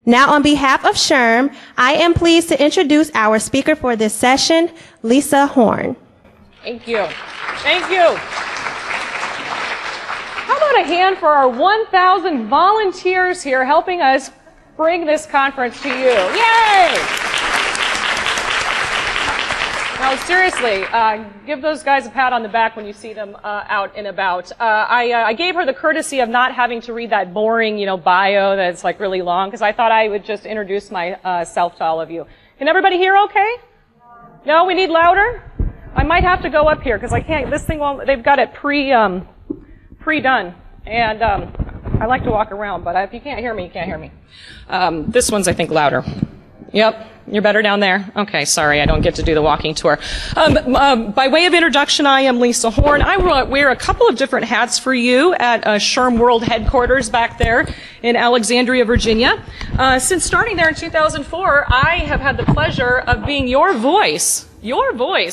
Now, on behalf of SHRM, I am pleased to introduce our speaker for this session, Lisa Horn. Thank you. Thank you. How about a hand for our 1,000 volunteers here helping us bring this conference to you? Yay! Now, seriously, give those guys a pat on the back when you see them out and about. I gave her the courtesy of not having to read that boring, bio that's like really long, because I thought I would just introduce myself to all of you. Can everybody hear okay? No, we need louder? I might have to go up here, because I can't, this thing won't, they've got it pre-done. And I like to walk around, but if you can't hear me, you can't hear me. This one's, I think, louder. Yep. You're better down there? Okay, sorry, I don't get to do the walking tour. By way of introduction, I am Lisa Horn. I wear a couple of different hats for you at SHRM World Headquarters back there in Alexandria, Virginia. Since starting there in 2004, I have had the pleasure of being your voice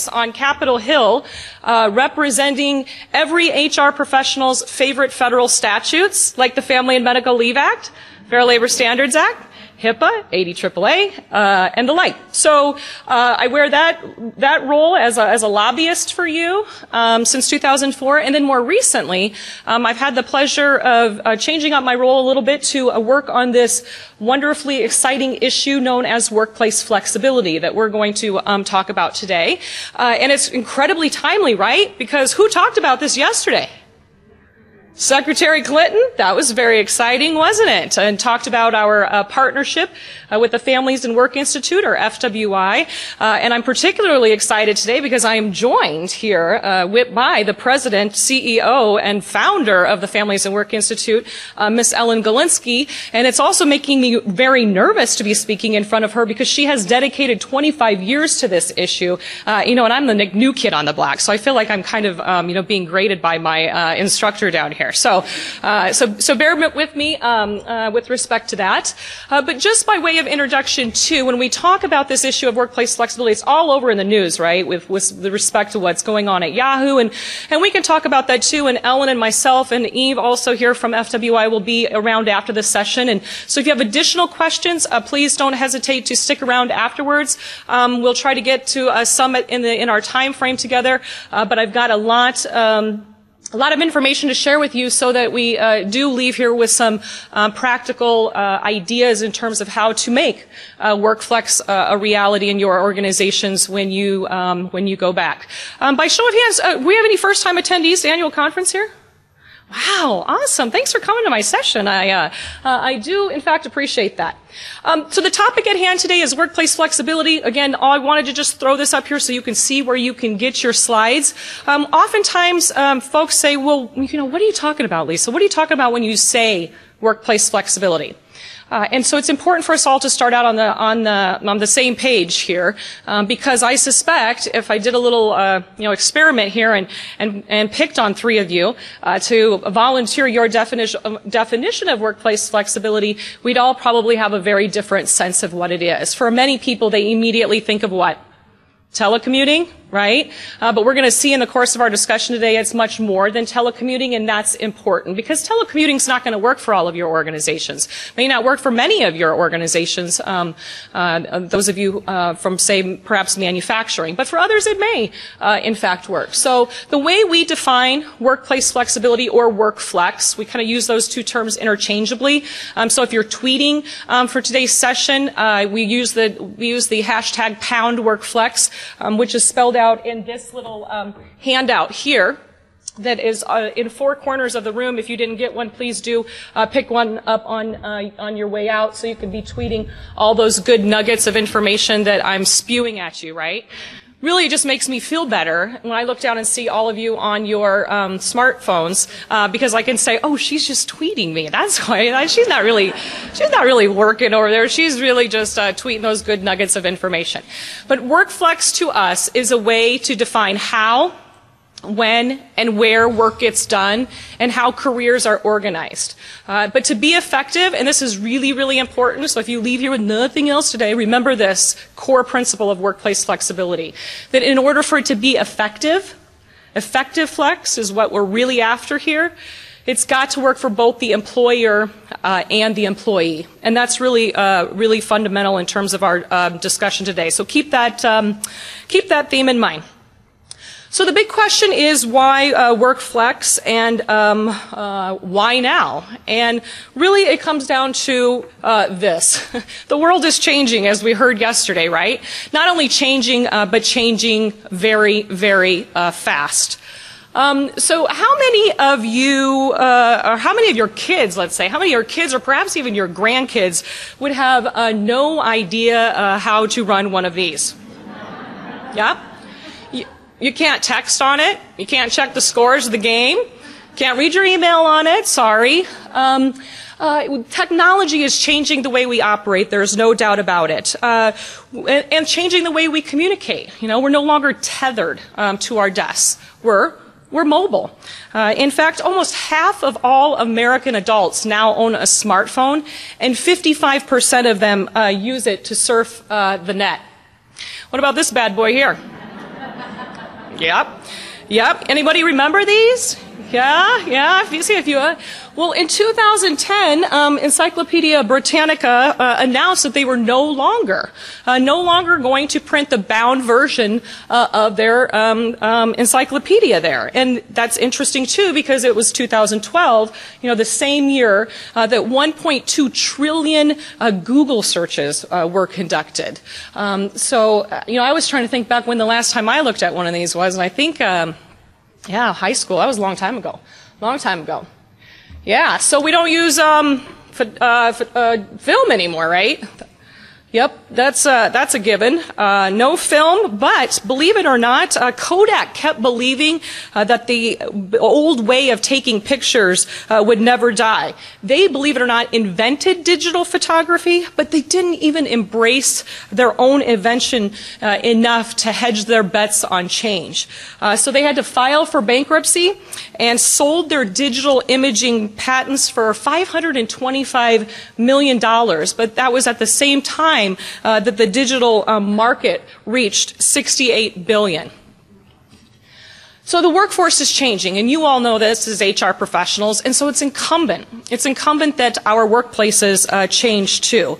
on Capitol Hill, representing every HR professional's favorite federal statutes, like the Family and Medical Leave Act, Fair Labor Standards Act, HIPAA, ADAAA, and the like. So I wear that role as a lobbyist for you since 2004, and then more recently, I've had the pleasure of changing up my role a little bit to work on this wonderfully exciting issue known as workplace flexibility that we're going to talk about today. And it's incredibly timely, right? Because who talked about this yesterday? Secretary Clinton. That was very exciting, wasn't it? And talked about our partnership with the Families and Work Institute, or FWI. And I'm particularly excited today because I am joined here by the president, CEO, and founder of the Families and Work Institute, Miss Ellen Galinsky. And it's also making me very nervous to be speaking in front of her because she has dedicated 25 years to this issue. And I'm the new kid on the block, so I feel like I'm kind of, being graded by my instructor down here. So bear with me with respect to that. But just by way of introduction, too, when we talk about this issue of workplace flexibility, it's all over in the news, right, with respect to what's going on at Yahoo. And we can talk about that, too. And Ellen and myself and Eve, also here from FWI, will be around after the session. And so if you have additional questions, please don't hesitate to stick around afterwards. We'll try to get to some in our time frame together. But I've got a lot of information to share with you so that we do leave here with some practical ideas in terms of how to make Workflex a reality in your organizations when you go back. By show of hands, do we have any first-time attendees to the annual conference here? Wow, awesome. Thanks for coming to my session. I do, in fact, appreciate that. So the topic at hand today is workplace flexibility. Again, I wanted to just throw this up here so you can see where you can get your slides. Oftentimes, folks say, well, what are you talking about, Lisa? What are you talking about when you say workplace flexibility? And so it's important for us all to start out on the same page here, because I suspect if I did a little experiment here and picked on three of you to volunteer your definition of workplace flexibility, we'd all probably have a very different sense of what it is. For many people, they immediately think of what? Telecommuting, right? But we're going to see in the course of our discussion today it's much more than telecommuting, and that's important because telecommuting is not going to work for all of your organizations. It may not work for many of your organizations, those of you from, say, perhaps manufacturing, but for others it may, in fact, work. So the way we define workplace flexibility or Workflex, we kind of use those two terms interchangeably. So if you're tweeting for today's session, we use the hashtag #Workflex. Which is spelled out in this little handout here that is in four corners of the room. If you didn't get one, please do pick one up on your way out so you can be tweeting all those good nuggets of information that I'm spewing at you, right? Really, it just makes me feel better when I look down and see all of you on your smartphones, because I can say, "Oh, she's just tweeting me." That's why she's not really working over there. She's really just tweeting those good nuggets of information. But Workflex to us is a way to define how, when, and where work gets done, and how careers are organized. But to be effective, and this is really, really important, so if you leave here with nothing else today, remember this core principle of workplace flexibility, that in order for it to be effective flex is what we're really after here. It's got to work for both the employer and the employee. And that's really, really fundamental in terms of our discussion today. So keep that theme in mind. So the big question is why Workflex and why now? And really it comes down to this. The world is changing, as we heard yesterday, right? Not only changing, but changing very, very fast. So how many of you, or how many of your kids, let's say, how many of your kids or perhaps even your grandkids would have no idea how to run one of these? Yeah? You can't text on it. You can't check the scores of the game. Can't read your email on it. Sorry. Technology is changing the way we operate. There's no doubt about it. And changing the way we communicate. You know, we're no longer tethered to our desks. We're mobile. In fact, almost half of all American adults now own a smartphone, and 55% of them use it to surf the net. What about this bad boy here? Yep. Anybody remember these? Yeah. If you see a few. Well, in 2010, Encyclopedia Britannica announced that they were no longer going to print the bound version of their encyclopedia there. And that's interesting too, because it was 2012, the same year that 1.2 trillion Google searches were conducted. So I was trying to think back when the last time I looked at one of these was, and I think, high school. That was a long time ago. Yeah, so we don't use film anymore, right? Yep, that's a given. No film, but believe it or not, Kodak kept believing that the old way of taking pictures would never die. They, believe it or not, invented digital photography, but they didn't even embrace their own invention enough to hedge their bets on change. So they had to file for bankruptcy and sold their digital imaging patents for $525 million, but that was at the same time that the digital market reached $68 billion. So the workforce is changing, and you all know this as HR professionals, and so it's incumbent that our workplaces change too.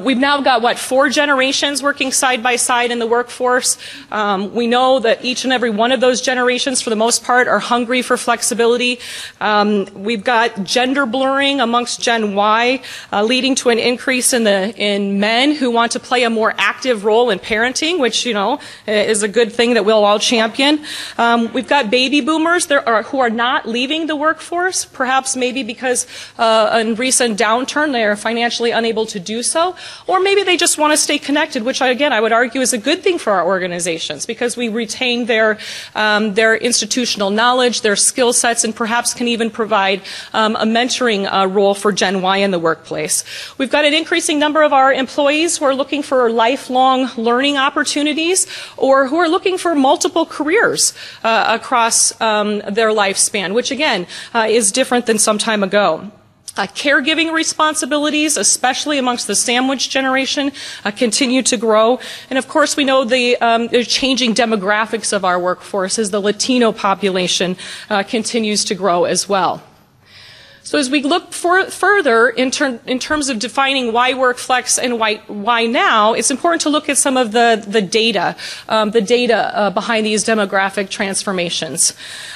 We've now got, 4 generations working side by side in the workforce. We know that each and every one of those generations, for the most part, are hungry for flexibility. We've got gender blurring amongst Gen Y, leading to an increase in men who want to play a more active role in parenting, which, is a good thing that we'll all champion. We've got baby boomers who are not leaving the workforce, perhaps maybe because in recent downturn they are financially unable to do so, or maybe they just want to stay connected, which I would argue is a good thing for our organizations because we retain their institutional knowledge, their skill sets, and perhaps can even provide a mentoring role for Gen Y in the workplace. We've got an increasing number of our employees who are looking for lifelong learning opportunities or who are looking for multiple careers across their lifespan, which again is different than some time ago. Caregiving responsibilities, especially amongst the sandwich generation, continue to grow. And of course, we know the changing demographics of our workforce as the Latino population continues to grow as well. So as we look further in terms of defining why Workflex and why now, it's important to look at some of the data behind these demographic transformations.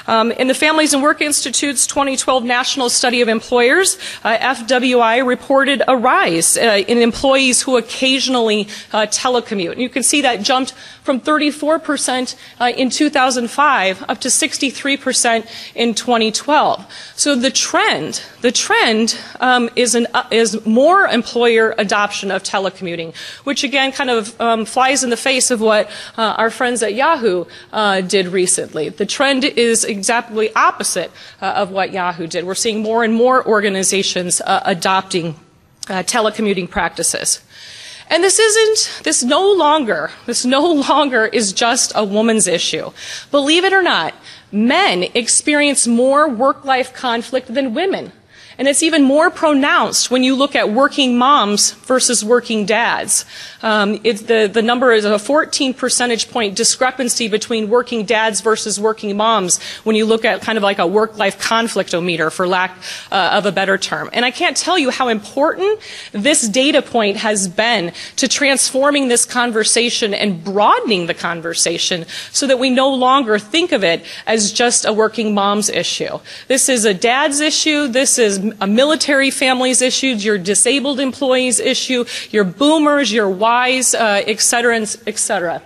In the Families and Work Institute's 2012 National Study of Employers, FWI reported a rise in employees who occasionally telecommute. And you can see that jumped from 34% in 2005 up to 63% in 2012. So the trend is more employer adoption of telecommuting, which again kind of flies in the face of what our friends at Yahoo did recently. The trend is exactly opposite of what Yahoo did. We're seeing more and more organizations adopting telecommuting practices. And this no longer is just a woman's issue. Believe it or not, men experience more work-life conflict than women. And it's even more pronounced when you look at working moms versus working dads. The number is a 14 percentage point discrepancy between working dads versus working moms when you look at kind of like a work-life conflict-o-meter, for lack of a better term. And I can't tell you how important this data point has been to transforming this conversation and broadening the conversation so that we no longer think of it as just a working mom's issue. This is a dad's issue. This is a military family's issue, your disabled employees' issue, your boomers, your Ys, et cetera, et cetera.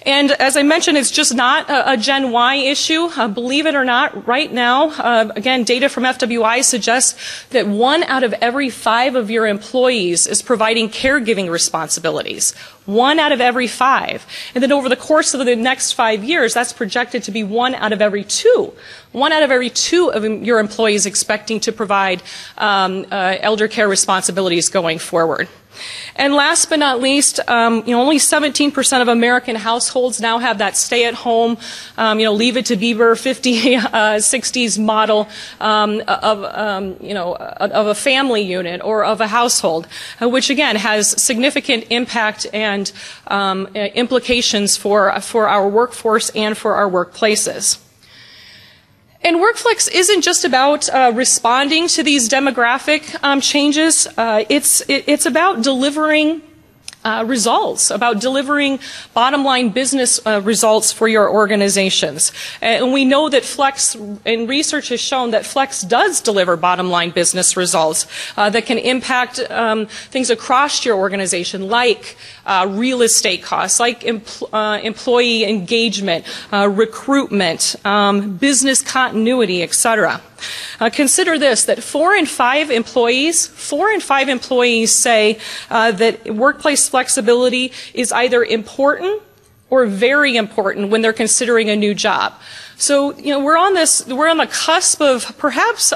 And as I mentioned, it's just not a Gen Y issue. Believe it or not, right now, again, data from FWI suggests that 1 out of every 5 of your employees is providing caregiving responsibilities. 1 out of every 5. And then over the course of the next 5 years, that's projected to be 1 out of every 2. 1 out of every 2 of your employees expecting to provide elder care responsibilities going forward. And last but not least, only 17% of American households now have that stay-at-home, leave it to Beaver 60s model of a family unit or of a household, which again has significant impact and implications for our workforce and for our workplaces. And Workflex isn't just about responding to these demographic changes. It's about delivering results, about delivering bottom line business results for your organizations. And we know that Flex, and research has shown that Flex does deliver bottom line business results that can impact things across your organization, like real estate costs, like employee engagement, recruitment, business continuity, etc. Consider this, that 4 in 5 employees say that workplace flexibility is either important or very important when they're considering a new job. So, we're on the cusp of perhaps,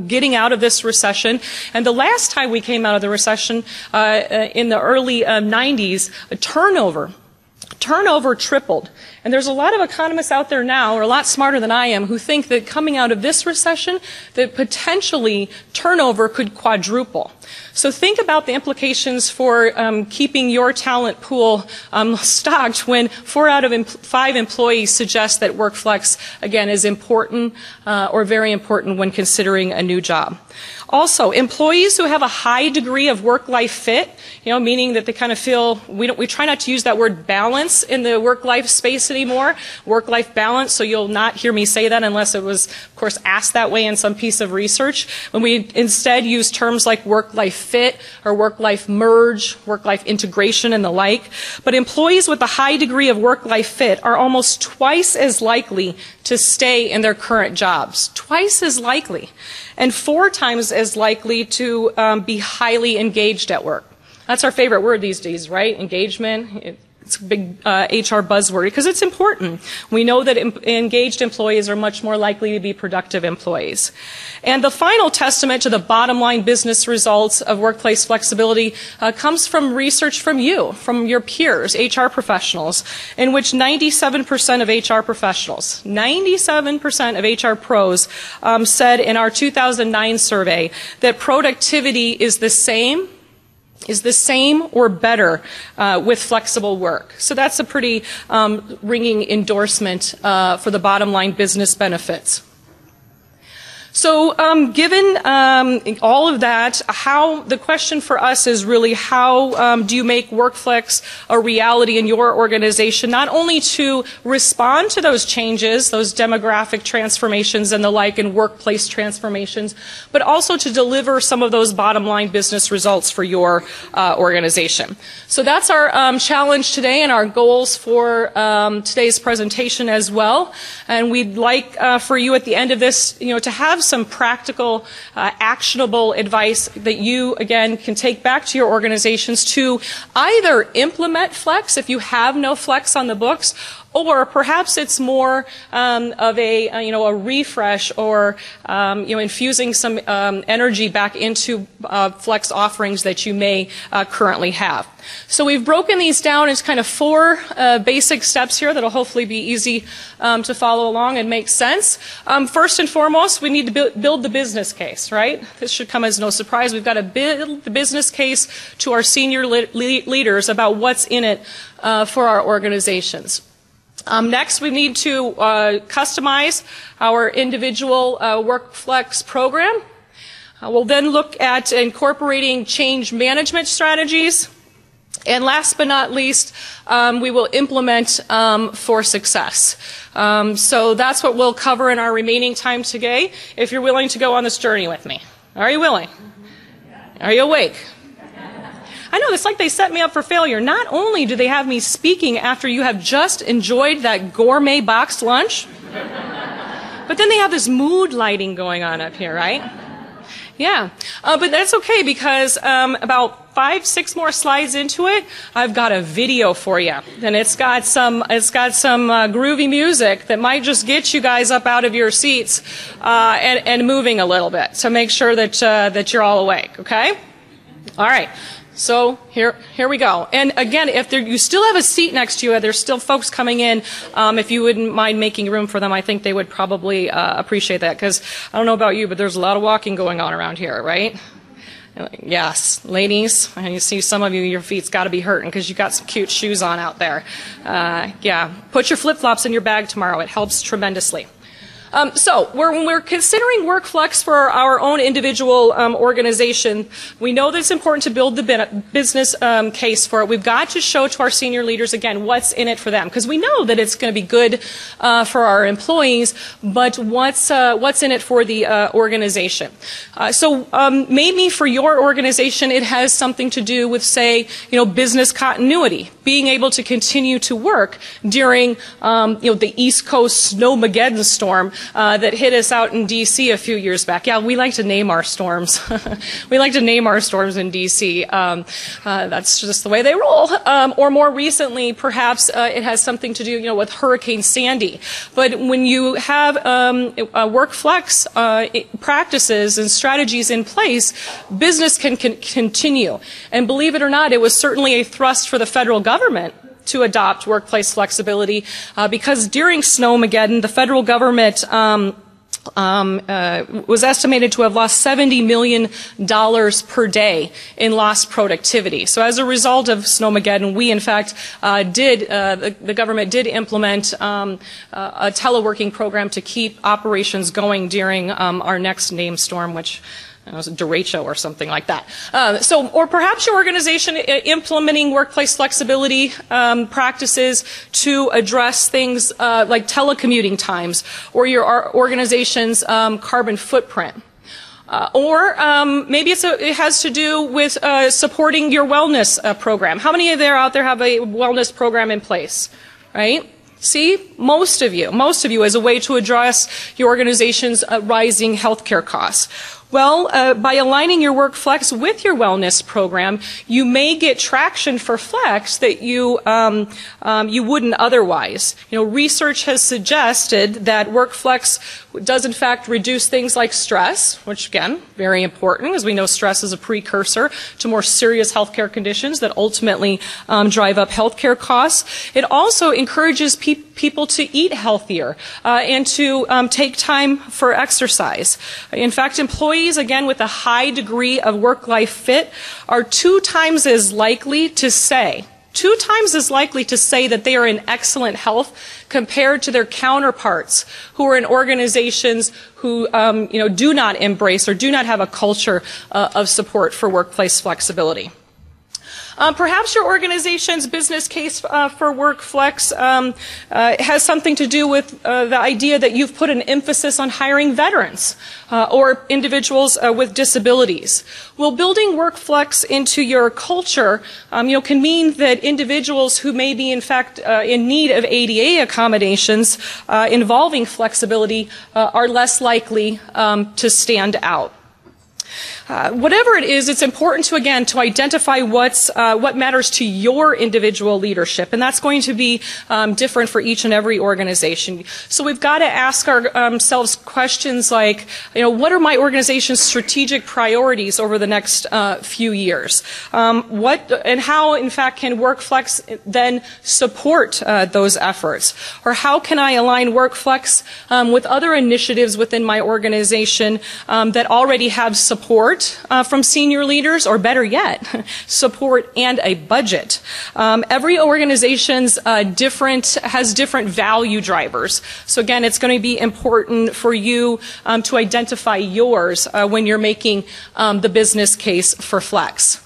getting out of this recession. And the last time we came out of the recession, in the early 90s, turnover tripled. And there's a lot of economists out there now, or a lot smarter than I am, who think that coming out of this recession, that potentially turnover could quadruple. So think about the implications for keeping your talent pool stocked when 4 out of 5 employees suggest that Workflex, again, is important or very important when considering a new job. Also, employees who have a high degree of work-life fit, meaning that they kind of feel, we try not to use that word balance in the work-life space anymore, work-life balance, so you'll not hear me say that unless it was, of course, asked that way in some piece of research. When we instead use terms like work-life fit or work-life merge, work-life integration, and the like. But employees with a high degree of work-life fit are almost twice as likely to stay in their current jobs. Twice as likely. And 4 times as likely to be highly engaged at work. That's our favorite word these days, right? Engagement. It's a big HR buzzword because it's important. We know that engaged employees are much more likely to be productive employees. And the final testament to the bottom line business results of workplace flexibility comes from research from you, from your peers, HR professionals, in which 97% of HR professionals, 97% of HR pros said in our 2009 survey that productivity is the same or better with flexible work. So that's a pretty ringing endorsement for the bottom line business benefits. So given all of that, the question for us is really how do you make Workflex a reality in your organization, not only to respond to those changes, those demographic transformations and the like, and workplace transformations, but also to deliver some of those bottom line business results for your organization. So that's our challenge today and our goals for today's presentation as well. And we'd like for you at the end of this, to have some practical, actionable advice that you, again, can take back to your organizations to either implement Flex if you have no Flex on the books, Or perhaps it's more of a refresh, or infusing some energy back into flex offerings that you may currently have. So we've broken these down as kind of 4 basic steps here that'll hopefully be easy to follow along and make sense. First and foremost, we need to build the business case, right? This should come as no surprise. We've got to build the business case to our senior leaders about what's in it for our organizations. Next, we need to customize our individual Workflex program. We'll then look at incorporating change management strategies. And last but not least, we will implement for success. So that's what we'll cover in our remaining time today, if you're willing to go on this journey with me. Are you willing? Are you awake? I know, it's like they set me up for failure. Not only do they have me speaking after you have just enjoyed that gourmet boxed lunch, but then they have this mood lighting going on up here, right? Yeah, but that's okay, because about 5-6 more slides into it, I've got a video for you, and it's got some groovy music that might just get you guys up out of your seats and moving a little bit. So make sure that you're all awake. Okay? All right. So here we go. And again, if you still have a seat next to you, there's still folks coming in. If you wouldn't mind making room for them, I think they would probably appreciate that, because I don't know about you, but there's a lot of walking going on around here, right? Yes, ladies, and you see some of you, your feet's got to be hurting because you got some cute shoes on out there. Yeah, put your flip-flops in your bag tomorrow. It helps tremendously. So when we're considering Workflex for our own individual organization, we know that it's important to build the business case for it. We've got to show to our senior leaders, again, what's in it for them, because we know that it's going to be good for our employees, but what's in it for the organization. So maybe for your organization, it has something to do with, say, business continuity, being able to continue to work during the East Coast snowmageddon storm that hit us out in D.C. a few years back. Yeah, we like to name our storms. We like to name our storms in D.C. That's just the way they roll. Or more recently, perhaps it has something to do, with Hurricane Sandy. But when you have Workflex practices and strategies in place, business can continue. And believe it or not, it was certainly a thrust for the federal government to adopt workplace flexibility, because during Snowmageddon, the federal government was estimated to have lost $70 million per day in lost productivity. So as a result of Snowmageddon, we in fact the government did implement a teleworking program to keep operations going during our next named storm, which it was a derecho or something like that. Or perhaps your organization implementing workplace flexibility practices to address things like telecommuting times, or your organization's carbon footprint. Or maybe it has to do with supporting your wellness program. How many of you out there have a wellness program in place, right? See, most of you as a way to address your organization's rising healthcare costs. Well, by aligning your Workflex with your wellness program, you may get traction for flex that you wouldn't otherwise. Research has suggested that Workflex does in fact reduce things like stress, which again, very important, as we know stress is a precursor to more serious healthcare conditions that ultimately drive up healthcare costs. It also encourages people to eat healthier and to take time for exercise. In fact, employees, again, with a high degree of work-life fit are 2 times as likely to say that they are in excellent health compared to their counterparts who are in organizations who do not embrace or do not have a culture of support for workplace flexibility. Perhaps your organization's business case for Workflex has something to do with the idea that you've put an emphasis on hiring veterans or individuals with disabilities. Well, building Workflex into your culture can mean that individuals who may be in fact in need of ADA accommodations involving flexibility are less likely to stand out. Whatever it is, it's important to, again, to identify what matters to your individual leadership, and that's going to be different for each and every organization. So we've got to ask ourselves questions like, what are my organization's strategic priorities over the next few years? What and how, in fact, can Workflex then support those efforts? Or how can I align Workflex with other initiatives within my organization that already have support from senior leaders, or better yet, support and a budget? Every organization's has different value drivers. So again, it's going to be important for you to identify yours when you're making the business case for Flex.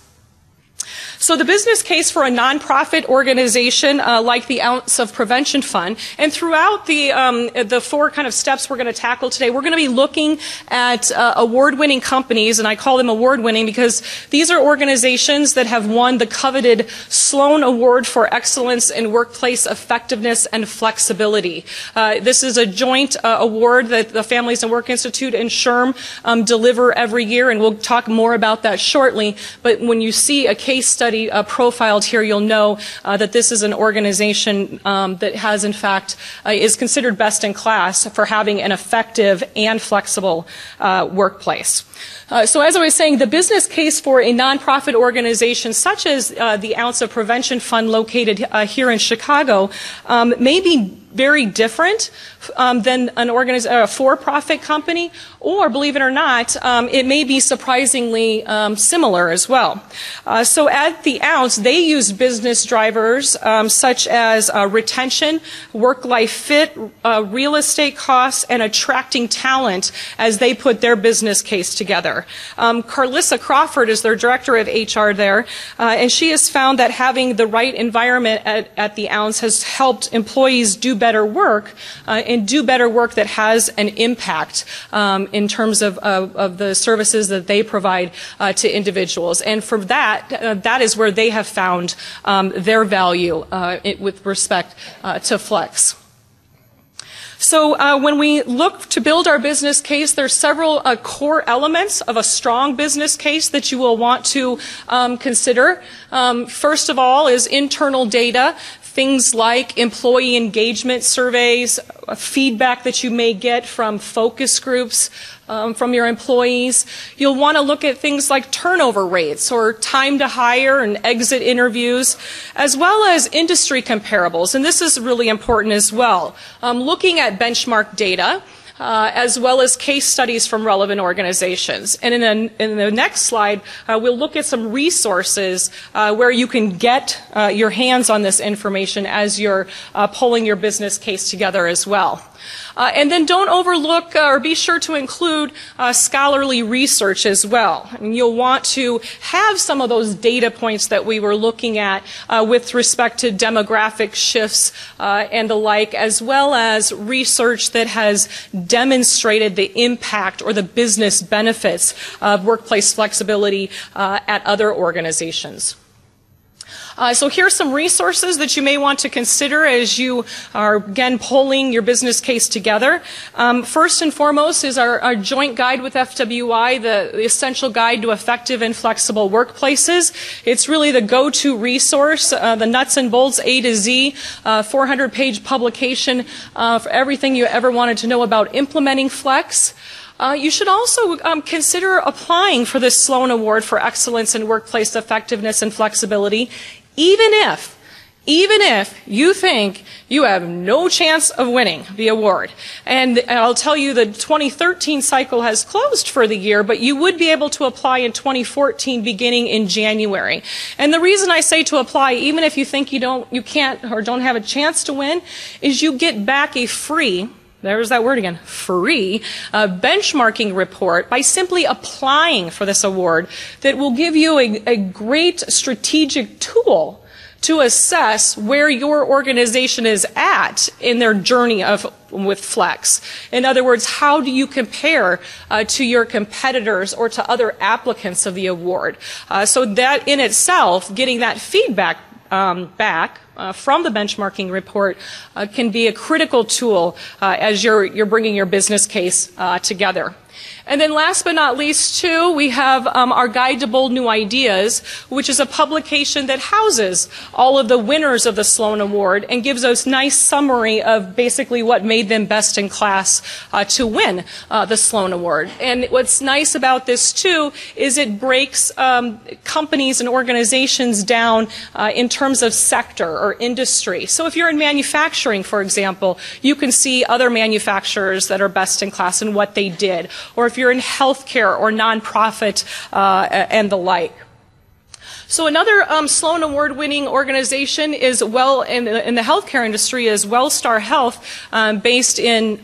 So the business case for a nonprofit organization like the Ounce of Prevention Fund, and throughout the four kind of steps we're going to tackle today, we're going to be looking at award-winning companies, and I call them award-winning because these are organizations that have won the coveted Sloan Award for Excellence in Workplace Effectiveness and Flexibility. This is a joint award that the Families and Work Institute and SHRM deliver every year, and we'll talk more about that shortly. But when you see a case study profiled here, you'll know that this is an organization that has, in fact, is considered best in class for having an effective and flexible workplace. So as I was saying, the business case for a nonprofit organization such as the Ounce of Prevention Fund located here in Chicago may be very different than a for-profit company, or, believe it or not, it may be surprisingly similar as well. So at the Ounce, they use business drivers such as retention, work-life fit, real estate costs, and attracting talent as they put their business case together. Carlissa Crawford is their director of HR there, and she has found that having the right environment at the Ounce has helped employees do better work and do better work that has an impact in terms of the services that they provide to individuals. And for that, that is where they have found their value with respect to Flex. So when we look to build our business case, there's several core elements of a strong business case that you will want to consider. First of all is internal data. Things like employee engagement surveys, feedback that you may get from focus groups from your employees. You'll want to look at things like turnover rates or time to hire and exit interviews, as well as industry comparables. And this is really important as well. Looking at benchmark data, as well as case studies from relevant organizations. And in the next slide, we'll look at some resources where you can get your hands on this information as you're pulling your business case together as well. And then don't overlook or be sure to include scholarly research as well. And you'll want to have some of those data points that we were looking at with respect to demographic shifts and the like, as well as research that has demonstrated the impact or the business benefits of workplace flexibility at other organizations. So here's some resources that you may want to consider as you are, again, pulling your business case together. First and foremost is our joint guide with FWI, the Essential Guide to Effective and Flexible Workplaces. It's really the go-to resource, the nuts and bolts A to Z, 400-page publication for everything you ever wanted to know about implementing Flex. You should also consider applying for this Sloan Award for Excellence in Workplace Effectiveness and Flexibility, even if you think you have no chance of winning the award. And I'll tell you the 2013 cycle has closed for the year, but you would be able to apply in 2014 beginning in January. And the reason I say to apply, even if you think you can't or don't have a chance to win, is you get back a free, there's that word again, free benchmarking report by simply applying for this award that will give you a great strategic tool to assess where your organization is at in their journey with Flex. In other words, how do you compare to your competitors or to other applicants of the award? So that in itself, getting that feedback back from the benchmarking report can be a critical tool as you're bringing your business case together. And then last but not least, too, we have our Guide to Bold New Ideas, which is a publication that houses all of the winners of the Sloan Award and gives us a nice summary of basically what made them best in class to win the Sloan Award. And what's nice about this, too, is it breaks companies and organizations down in terms of sector or industry. So if you're in manufacturing, for example, you can see other manufacturers that are best in class and what they did. Or if you're in healthcare or nonprofit and the like. So another Sloan Award-winning organization is in the healthcare industry is Wellstar Health, based in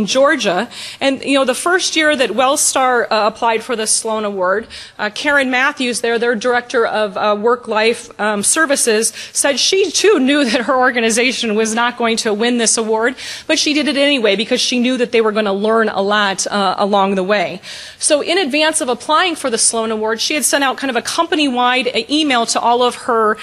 Georgia. And the first year that Wellstar applied for the Sloan Award, Karen Matthews, their director of Work-Life Services, said she too knew that her organization was not going to win this award, but she did it anyway because she knew that they were going to learn a lot along the way. So in advance of applying for the Sloan Award, she had sent out kind of a company-wide email to all of her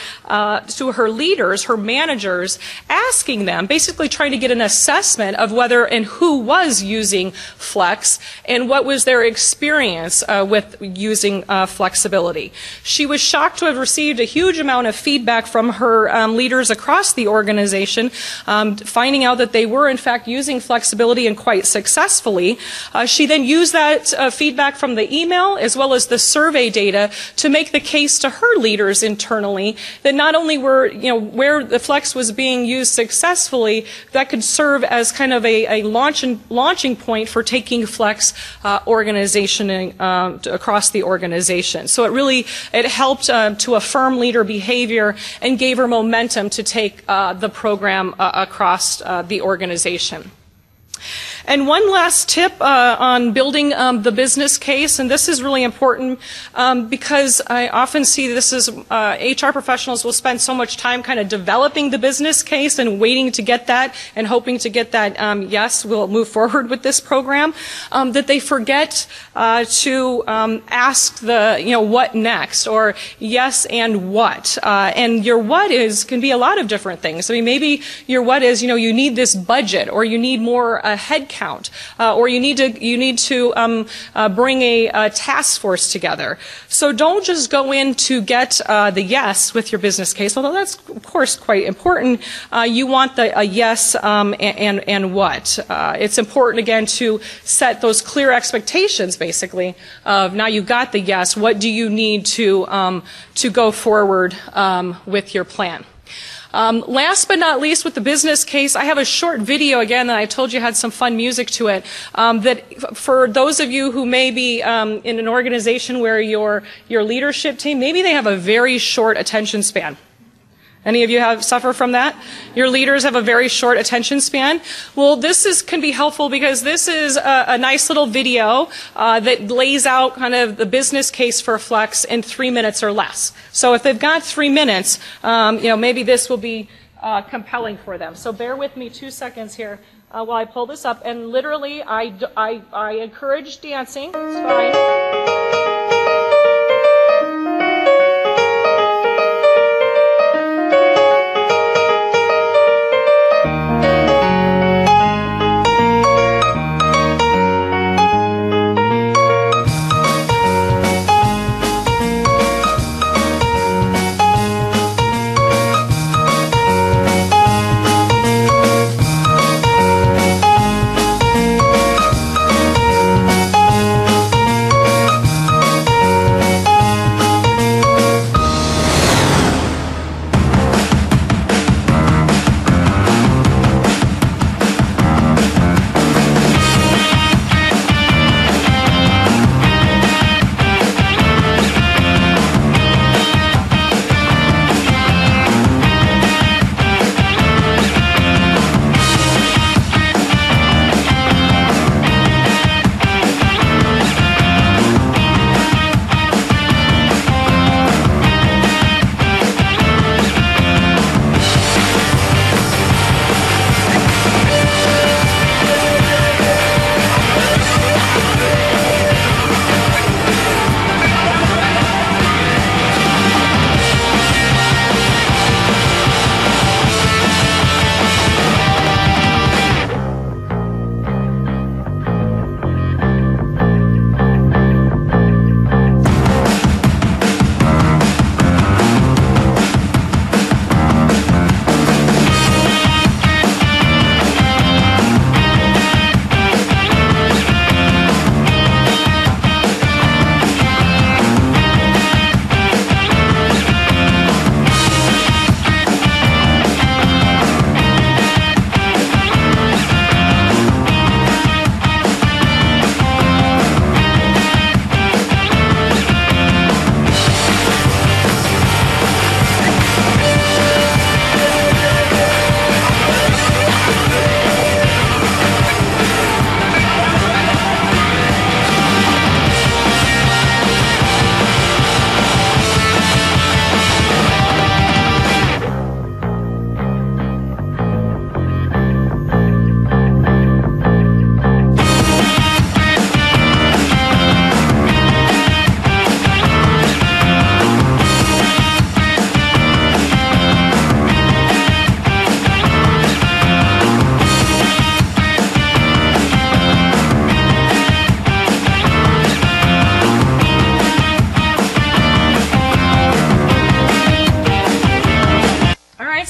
leaders, her managers, asking them, basically trying to get an assessment of whether and who was using Flex and what was their experience with using flexibility. She was shocked to have received a huge amount of feedback from her leaders across the organization, finding out that they were in fact using flexibility and quite successfully. She then used that feedback from the email as well as the survey data to make the case to her leaders internally that not only were, where the Flex was being used successfully, that could serve as kind of a launching point for taking Flex organization across the organization. So it helped to affirm leader behavior and gave her momentum to take the program across the organization. And one last tip on building the business case, and this is really important because I often see this as HR professionals will spend so much time kind of developing the business case and waiting to get that and hoping to get that yes, we'll move forward with this program, that they forget to ask the, what next, or yes and what. And your what can be a lot of different things. I mean, maybe your what is, you need this budget, or you need more headcount. Or you need to bring a task force together. So don't just go in to get the yes with your business case, although that's of course quite important. You want a yes and what. It's important again to set those clear expectations, basically, of now you've got the yes. What do you need to go forward with your plan? Last but not least, with the business case, I have a short video again that I told you had some fun music to it. That for those of you who may be in an organization where your leadership team, maybe they have a very short attention span. Any of you suffer from that? Your leaders have a very short attention span? Well, this can be helpful because this is a nice little video that lays out kind of the business case for Flex in 3 minutes or less. So if they've got 3 minutes, maybe this will be compelling for them. So bear with me 2 seconds here while I pull this up. And literally, I encourage dancing. It's fine.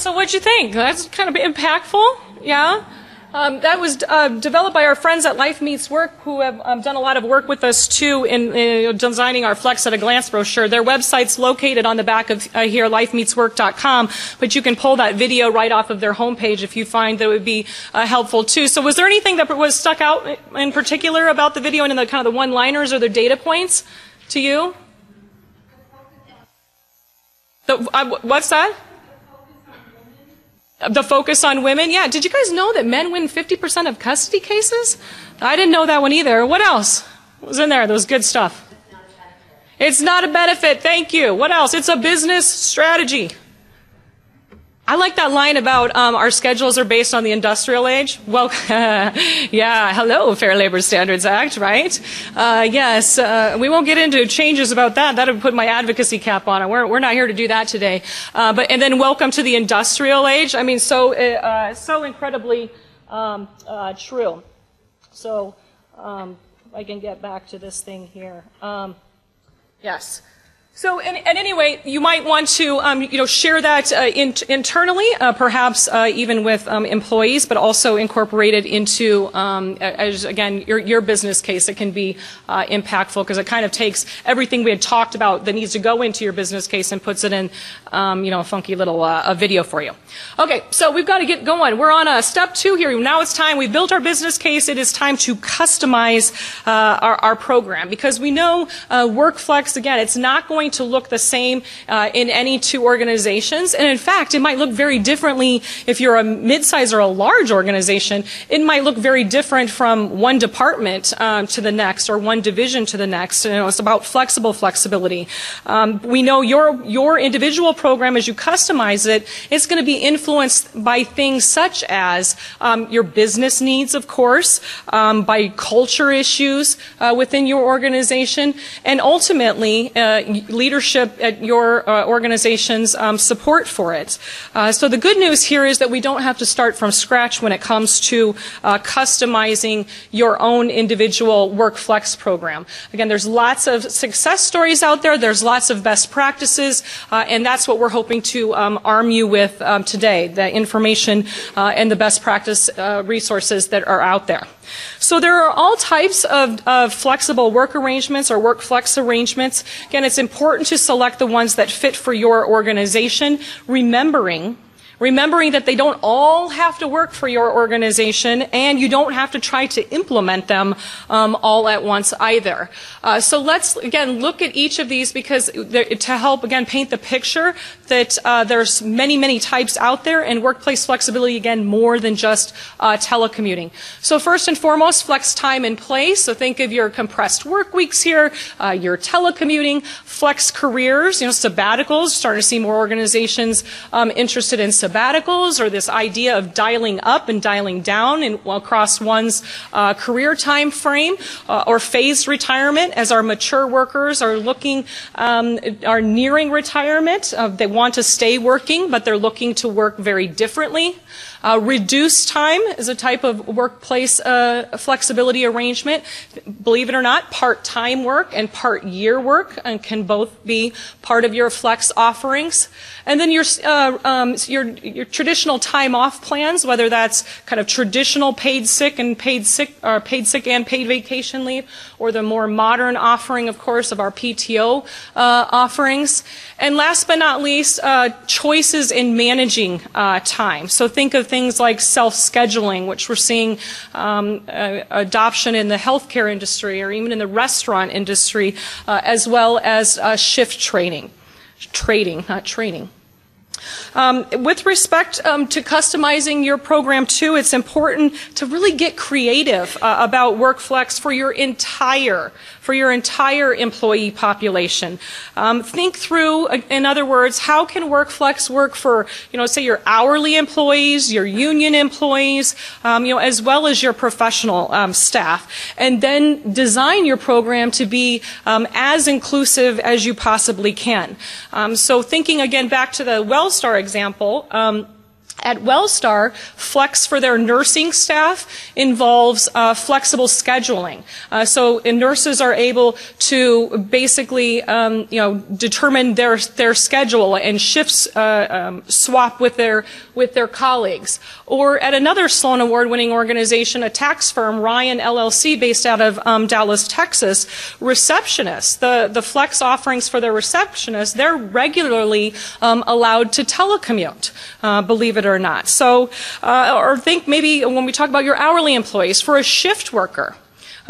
so what'd you think? That's kind of impactful, yeah? That was developed by our friends at Life Meets Work, who have done a lot of work with us too in designing our Flex at a Glance brochure. Their website's located on the back of here, lifemeetswork.com, but you can pull that video right off of their homepage if you find that it would be helpful too. So was there anything that was stuck out in particular about the video and in the kind of the one-liners or the data points to you? What's that? The focus on women? Yeah. Did you guys know that men win 50% of custody cases? I didn't know that one either. What else was in there? There was good stuff. It's not a benefit. Thank you. What else? It's a business strategy. I like that line about our schedules are based on the industrial age. Well, yeah, hello, Fair Labor Standards Act, right? Yes, we won't get into changes about that. That would put my advocacy cap on it. We're not here to do that today. And then welcome to the industrial age. I mean, so incredibly true. So I can get back to this thing here. Yes. So, and anyway, you might want to, share that internally, perhaps even with employees, but also incorporate it into, as again, your business case. It can be impactful because it kind of takes everything we had talked about that needs to go into your business case and puts it in, a funky little video for you. Okay, so we've got to get going. We're on step 2 here. Now it's time. We've built our business case. It is time to customize our program because we know Workflex, again, it's not going to look the same in any two organizations. And in fact, it might look very differently if you're a mid-size or a large organization. It might look very different from one department to the next or one division to the next. It's about flexibility. We know your individual program, as you customize it, it's going to be influenced by things such as your business needs, of course, by culture issues within your organization, and ultimately leadership at your organization's support for it. So the good news here is that we don't have to start from scratch when it comes to customizing your own individual Workflex program. Again, there's lots of success stories out there. There's lots of best practices, and that's what we're hoping to arm you with today, the information and the best practice resources that are out there. So there are all types of flexible work arrangements or Workflex arrangements. Again, it's important to select the ones that fit for your organization, remembering that they don't all have to work for your organization, and you don't have to try to implement them all at once either. So let's, again, look at each of these because to help, again, paint the picture that there's many types out there, and workplace flexibility, again, more than just telecommuting. So first and foremost, flex time and place. So think of your compressed work weeks here, your telecommuting, flex careers, sabbaticals. Starting to see more organizations interested in sabbaticals, or this idea of dialing up and dialing down across one's career time frame, or phased retirement as our mature workers are nearing retirement. They want to stay working, but they're looking to work very differently. Reduced time is a type of workplace flexibility arrangement. Believe it or not, part-time work and part-year work can both be part of your flex offerings. And then your traditional time-off plans, whether that's kind of traditional paid sick and paid vacation leave, or the more modern offering, of course, of our PTO offerings. And last but not least, choices in managing time. So think of things like self-scheduling, which we're seeing adoption in the healthcare industry or even in the restaurant industry, as well as shift trading, not training. With respect to customizing your program too, it's important to really get creative about Workflex for your entire employee population. Think through, in other words, how can Workflex work for, say your hourly employees, your union employees, as well as your professional staff, and then design your program to be as inclusive as you possibly can. So thinking again back to the WellStar example, At Wellstar, Flex for their nursing staff involves flexible scheduling. So nurses are able to basically, determine their schedule and shifts swap with their colleagues. Or at another Sloan Award-winning organization, a tax firm, Ryan LLC, based out of Dallas, Texas, receptionists. The Flex offerings for their receptionists, they're regularly allowed to telecommute, believe it or not. So, or think maybe when we talk about your hourly employees, for a shift worker.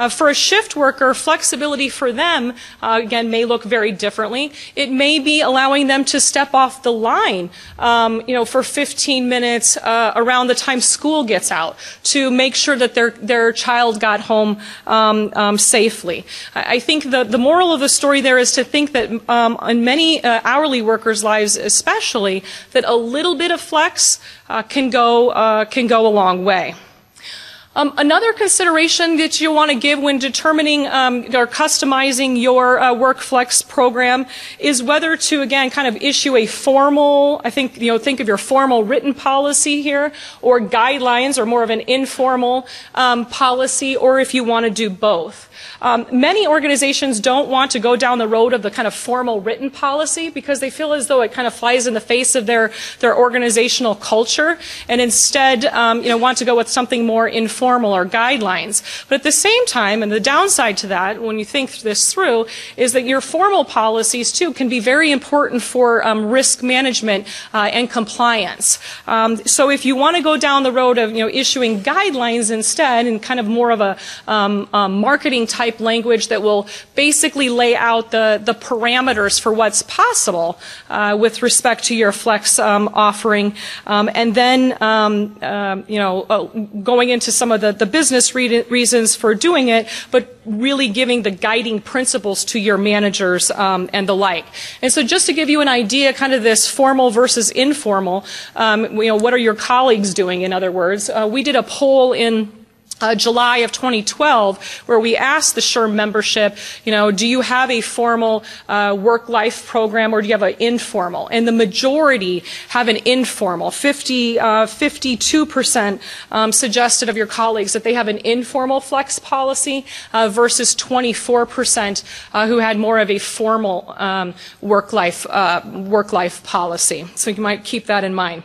For a shift worker, flexibility for them, again, may look very differently. It may be allowing them to step off the line, for 15 minutes around the time school gets out to make sure that their child got home safely. I think the moral of the story there is to think that in many hourly workers' lives, especially, that a little bit of flex can go a long way. Another consideration that you want to give when determining or customizing your Workflex program is whether to, again, kind of issue a formal, think of your formal written policy here, or guidelines, or more of an informal policy, or if you want to do both. Many organizations don't want to go down the road of the kind of formal written policy because they feel as though it kind of flies in the face of their organizational culture, and instead want to go with something more informal or guidelines. But at the same time, and the downside to that, when you think this through, is that your formal policies too can be very important for risk management and compliance. So if you want to go down the road of issuing guidelines instead, and kind of more of a marketing type language that will basically lay out the parameters for what's possible with respect to your Flex offering, and then going into some of the business reasons for doing it, but really giving the guiding principles to your managers and the like. And so just to give you an idea, kind of this formal versus informal, what are your colleagues doing, in other words? We did a poll in July of 2012, where we asked the SHRM membership, do you have a formal work-life program, or do you have an informal? And the majority have an informal. 52% suggested of your colleagues that they have an informal Flex policy versus 24% who had more of a formal work-life policy. So you might keep that in mind.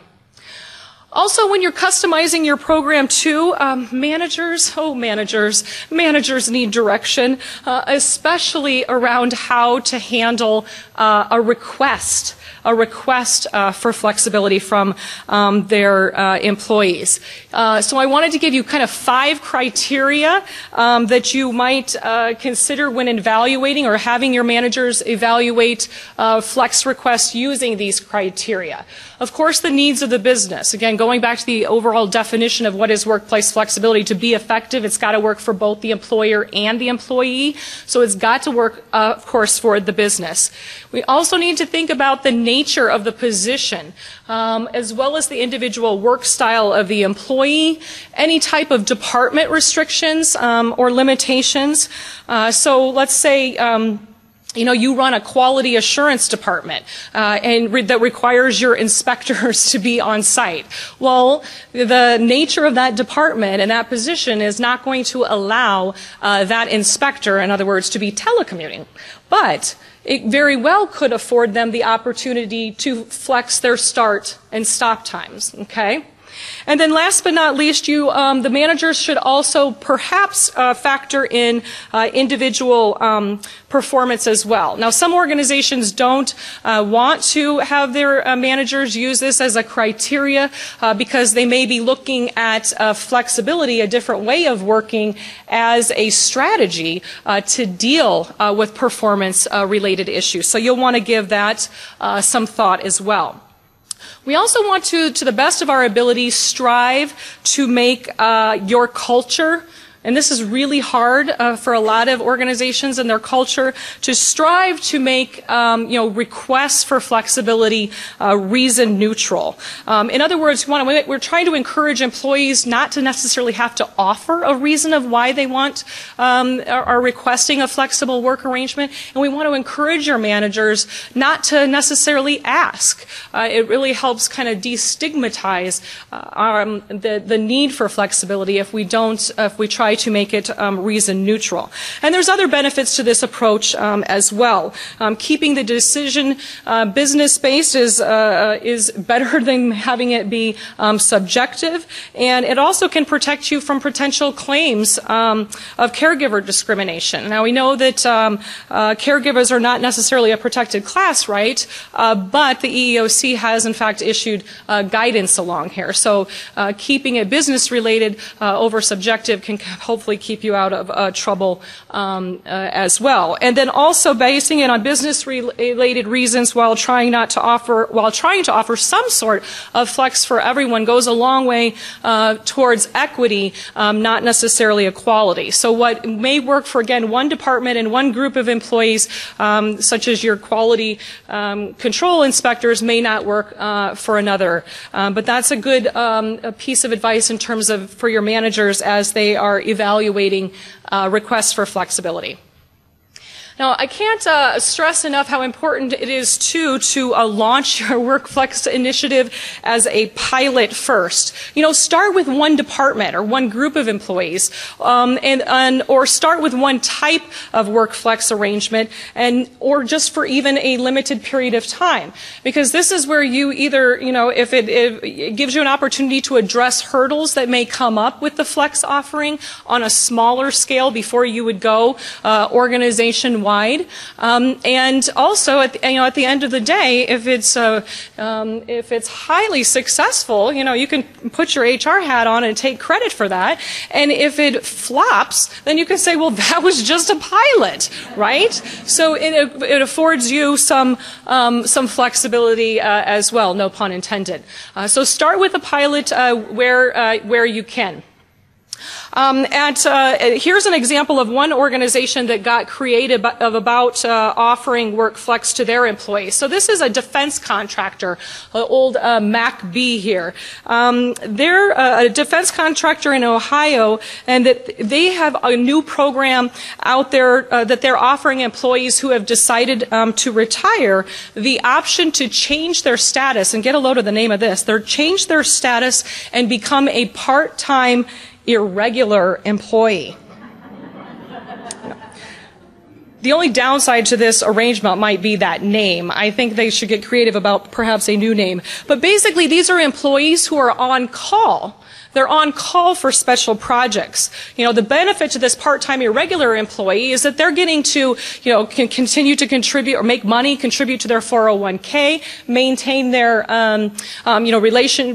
Also, when you're customizing your program too, managers need direction, especially around how to handle a request for flexibility from their employees. So I wanted to give you kind of 5 criteria that you might consider when evaluating or having your managers evaluate Flex requests using these criteria. Of course, the needs of the business. Again, going back to the overall definition of what is workplace flexibility, to be effective, it's got to work for both the employer and the employee. So it's got to work, of course, for the business. We also need to think about the nature of the position, as well as the individual work style of the employee, any type of department restrictions or limitations. So let's say you run a quality assurance department that requires your inspectors to be on site. Well, the nature of that department and that position is not going to allow that inspector, in other words, to be telecommuting. But it very well could afford them the opportunity to flex their start and stop times, okay? And then last but not least, the managers should also perhaps factor in individual performance as well. Now, some organizations don't want to have their managers use this as a criteria because they may be looking at flexibility, a different way of working, as a strategy to deal with performance-related issues. So you'll want to give that some thought as well. We also want to the best of our ability, strive to make your culture and this is really hard for a lot of organizations and their culture, to strive to make requests for flexibility reason neutral. In other words, we're trying to encourage employees not to necessarily have to offer a reason of why they want are requesting a flexible work arrangement, and we want to encourage your managers not to necessarily ask. It really helps kind of destigmatize the need for flexibility if we try to make it reason neutral. And there's other benefits to this approach as well. Keeping the decision business-based is better than having it be subjective, and it also can protect you from potential claims of caregiver discrimination. Now, we know that caregivers are not necessarily a protected class, right? But the EEOC has, in fact, issued guidance along here. So keeping it business-related over subjective can hopefully keep you out of trouble as well. And then also basing it on business-related reasons while trying to offer some sort of flex for everyone goes a long way towards equity, not necessarily equality. So what may work for, again, one department and one group of employees, such as your quality control inspectors, may not work for another. But that's a good piece of advice in terms of for your managers as they are evaluating requests for flexibility. Now, I can't stress enough how important it is, too, to launch your Workflex initiative as a pilot first. Start with one department or one group of employees, or start with one type of Workflex arrangement, or just for even a limited period of time. Because this is where you either, if it gives you an opportunity to address hurdles that may come up with the Flex offering on a smaller scale before you would go organization-wide. And also, at the end of the day, if it's highly successful, you can put your HR hat on and take credit for that. And if it flops, then you can say, well, that was just a pilot, right? So it affords you some flexibility as well, no pun intended. So start with a pilot where you can. Here's an example of one organization that got creative about offering Workflex to their employees. So this is a defense contractor, old MacB here. They're a defense contractor in Ohio, and that they have a new program out there that they're offering employees who have decided to retire the option to change their status, and get a load of the name of this. They're change their status and become a part-time irregular employee. The only downside to this arrangement might be that name. I think they should get creative about perhaps a new name. But basically, these are employees who are on call. They're on call for special projects. The benefit to this part-time irregular employee is that they're getting to, can continue to contribute or make money, contribute to their 401k, maintain their,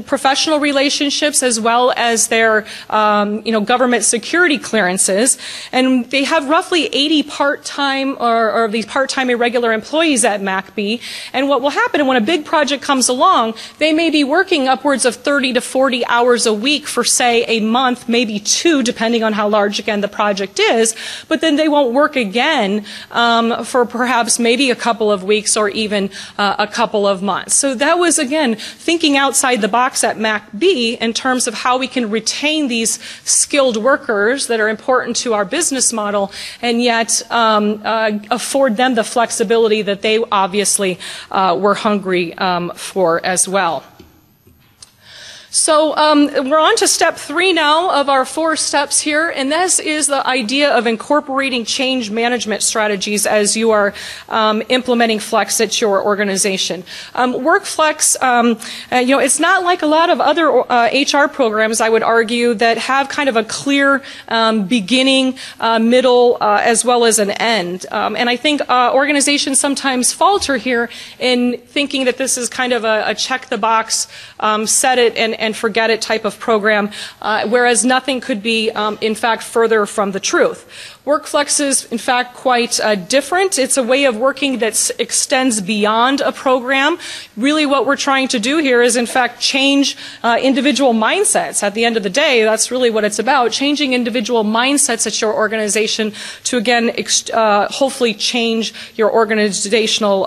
professional relationships as well as their, government security clearances. And they have roughly 80 part-time or these part-time irregular employees at MacB. And what will happen when a big project comes along, they may be working upwards of 30 to 40 hours a week for, say, a month, maybe two, depending on how large, again, the project is, but then they won't work again for perhaps maybe a couple of weeks or even a couple of months. So that was, again, thinking outside the box at MacB in terms of how we can retain these skilled workers that are important to our business model and yet afford them the flexibility that they obviously were hungry for as well. So we're on to step 3 now of our 4 steps here, and this is the idea of incorporating change management strategies as you are implementing Flex at your organization. Workflex, it's not like a lot of other HR programs, I would argue, that have kind of a clear beginning, middle, as well as an end. And I think organizations sometimes falter here in thinking that this is kind of a check-the-box, set it and forget it type of program, whereas nothing could be, in fact, further from the truth. Workflex is, in fact, quite different. It's a way of working that extends beyond a program. Really what we're trying to do here is, in fact, change individual mindsets. At the end of the day, that's really what it's about, changing individual mindsets at your organization to, again, hopefully change your organizational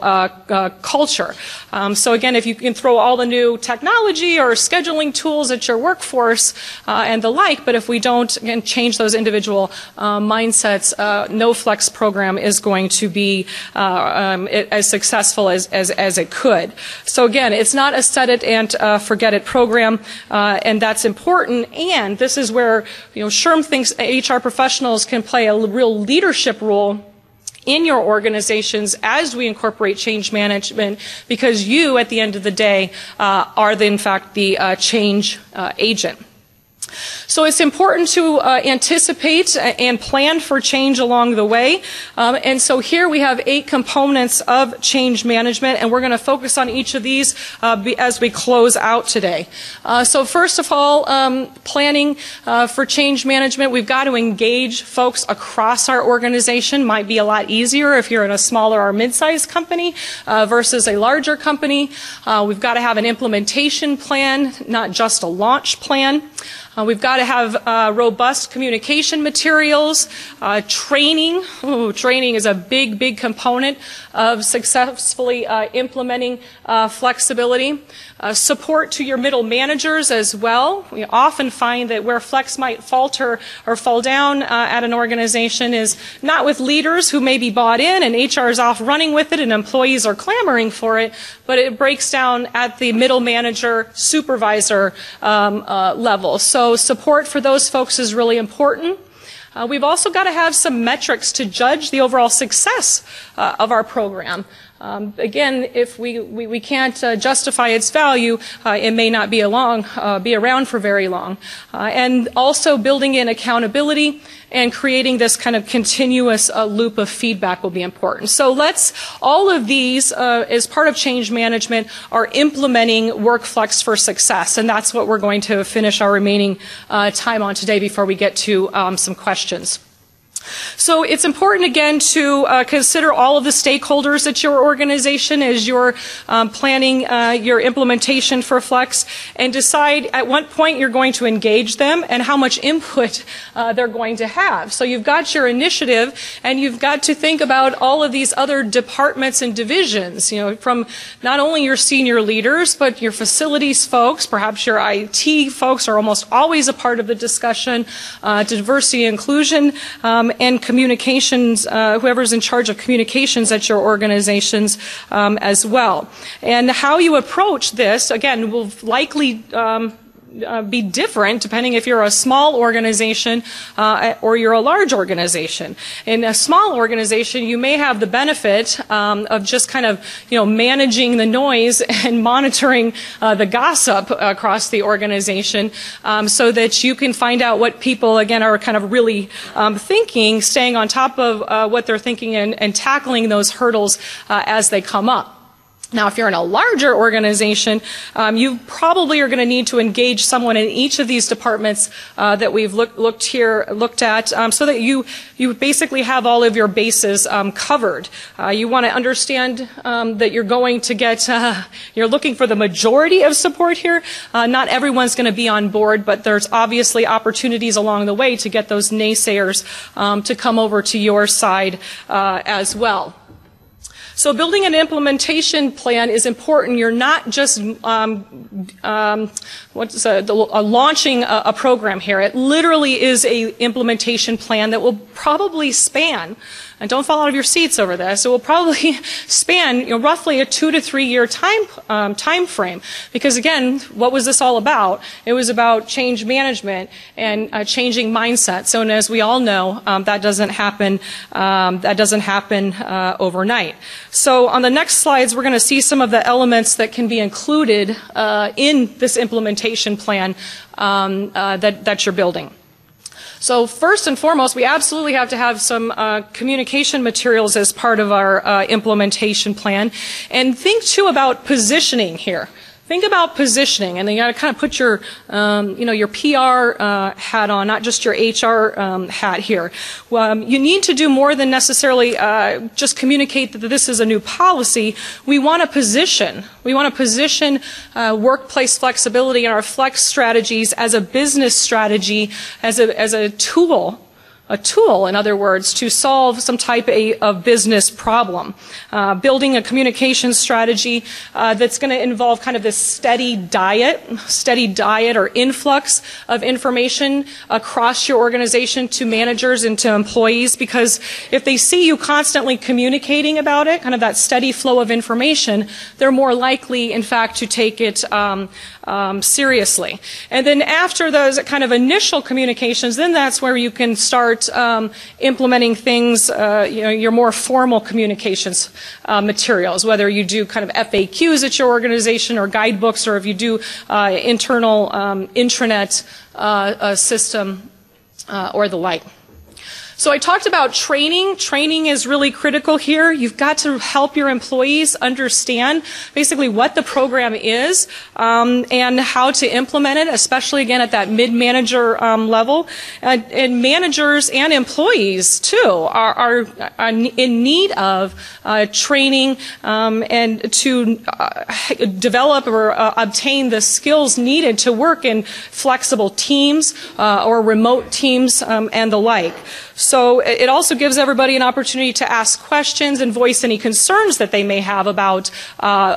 culture. So, again, if you can throw all the new technology or scheduling tools at your workforce and the like, but if we don't, again, change those individual mindsets, no Flex program is going to be as successful as it could. So again, it's not a set it and forget it program, and that's important. And this is where SHRM thinks HR professionals can play a real leadership role in your organizations as we incorporate change management, because you, at the end of the day, are in fact the change agent. So it's important to anticipate and plan for change along the way. And so here we have 8 components of change management, and we're going to focus on each of these as we close out today. So first of all, planning for change management, we've got to engage folks across our organization. Might be a lot easier if you're in a smaller or mid-sized company versus a larger company. We've got to have an implementation plan, not just a launch plan. We've got to have robust communication materials, training. Training is a big component of successfully implementing flexibility. Support to your middle managers as well. We often find that where Flex might falter or fall down at an organization is not with leaders who may be bought in and HR is off running with it and employees are clamoring for it, but it breaks down at the middle manager, supervisor level. So support for those folks is really important. We've also got to have some metrics to judge the overall success of our program. Again, if we can't justify its value, it may not be around for very long. And also building in accountability and creating this kind of continuous loop of feedback will be important. So all of these, as part of change management, are implementing Workflex for success, and that's what we're going to finish our remaining time on today before we get to some questions. So it's important, again, to consider all of the stakeholders at your organization as you're planning your implementation for Flex, and decide at what point you're going to engage them and how much input they're going to have. So you've got your initiative, and you've got to think about all of these other departments and divisions, from not only your senior leaders, but your facilities folks, perhaps your IT folks are almost always a part of the discussion, diversity and inclusion, and communications, whoever's in charge of communications at your organizations as well. And how you approach this, again, will likely be different depending if you're a small organization or you're a large organization. In a small organization, you may have the benefit of just kind of managing the noise and monitoring the gossip across the organization, so that you can find out what people, again, are kind of really thinking, staying on top of what they're thinking, and tackling those hurdles as they come up. Now, if you're in a larger organization, you probably are going to need to engage someone in each of these departments that we've looked at, so that you basically have all of your bases covered. You want to understand that you're going to get, you're looking for the majority of support here. Not everyone's going to be on board, but there's obviously opportunities along the way to get those naysayers to come over to your side as well. So building an implementation plan is important. You're not just launching a program here. It literally is an implementation plan that will probably span, and don't fall out of your seats over this, it will probably span roughly a 2 to 3 year time frame. Because again, what was this all about? It was about change management and changing mindset. So, and as we all know, that doesn't happen overnight. So on the next slides, we're going to see some of the elements that can be included in this implementation plan that you're building. So first and foremost, we absolutely have to have some communication materials as part of our implementation plan. And think, too, about positioning here. Think about positioning, and you got to kind of put your, your PR hat on, not just your HR hat here. You need to do more than necessarily just communicate that this is a new policy. We want to position. We want to position workplace flexibility and our flex strategies as a business strategy, as a tool. A tool, in other words, to solve some type of business problem. Building a communication strategy that's going to involve kind of this steady diet or influx of information across your organization to managers and to employees, because if they see you constantly communicating about it, kind of that steady flow of information, they're more likely, in fact, to take it seriously. And then after those kind of initial communications, then that's where you can start implementing things, your more formal communications materials, whether you do kind of FAQs at your organization or guidebooks, or if you do internal intranet system or the like. So I talked about training. Training is really critical here. You've got to help your employees understand basically what the program is and how to implement it, especially, again, at that mid-manager level. And managers and employees, too, are in need of training and to develop or obtain the skills needed to work in flexible teams or remote teams and the like. So it also gives everybody an opportunity to ask questions and voice any concerns that they may have about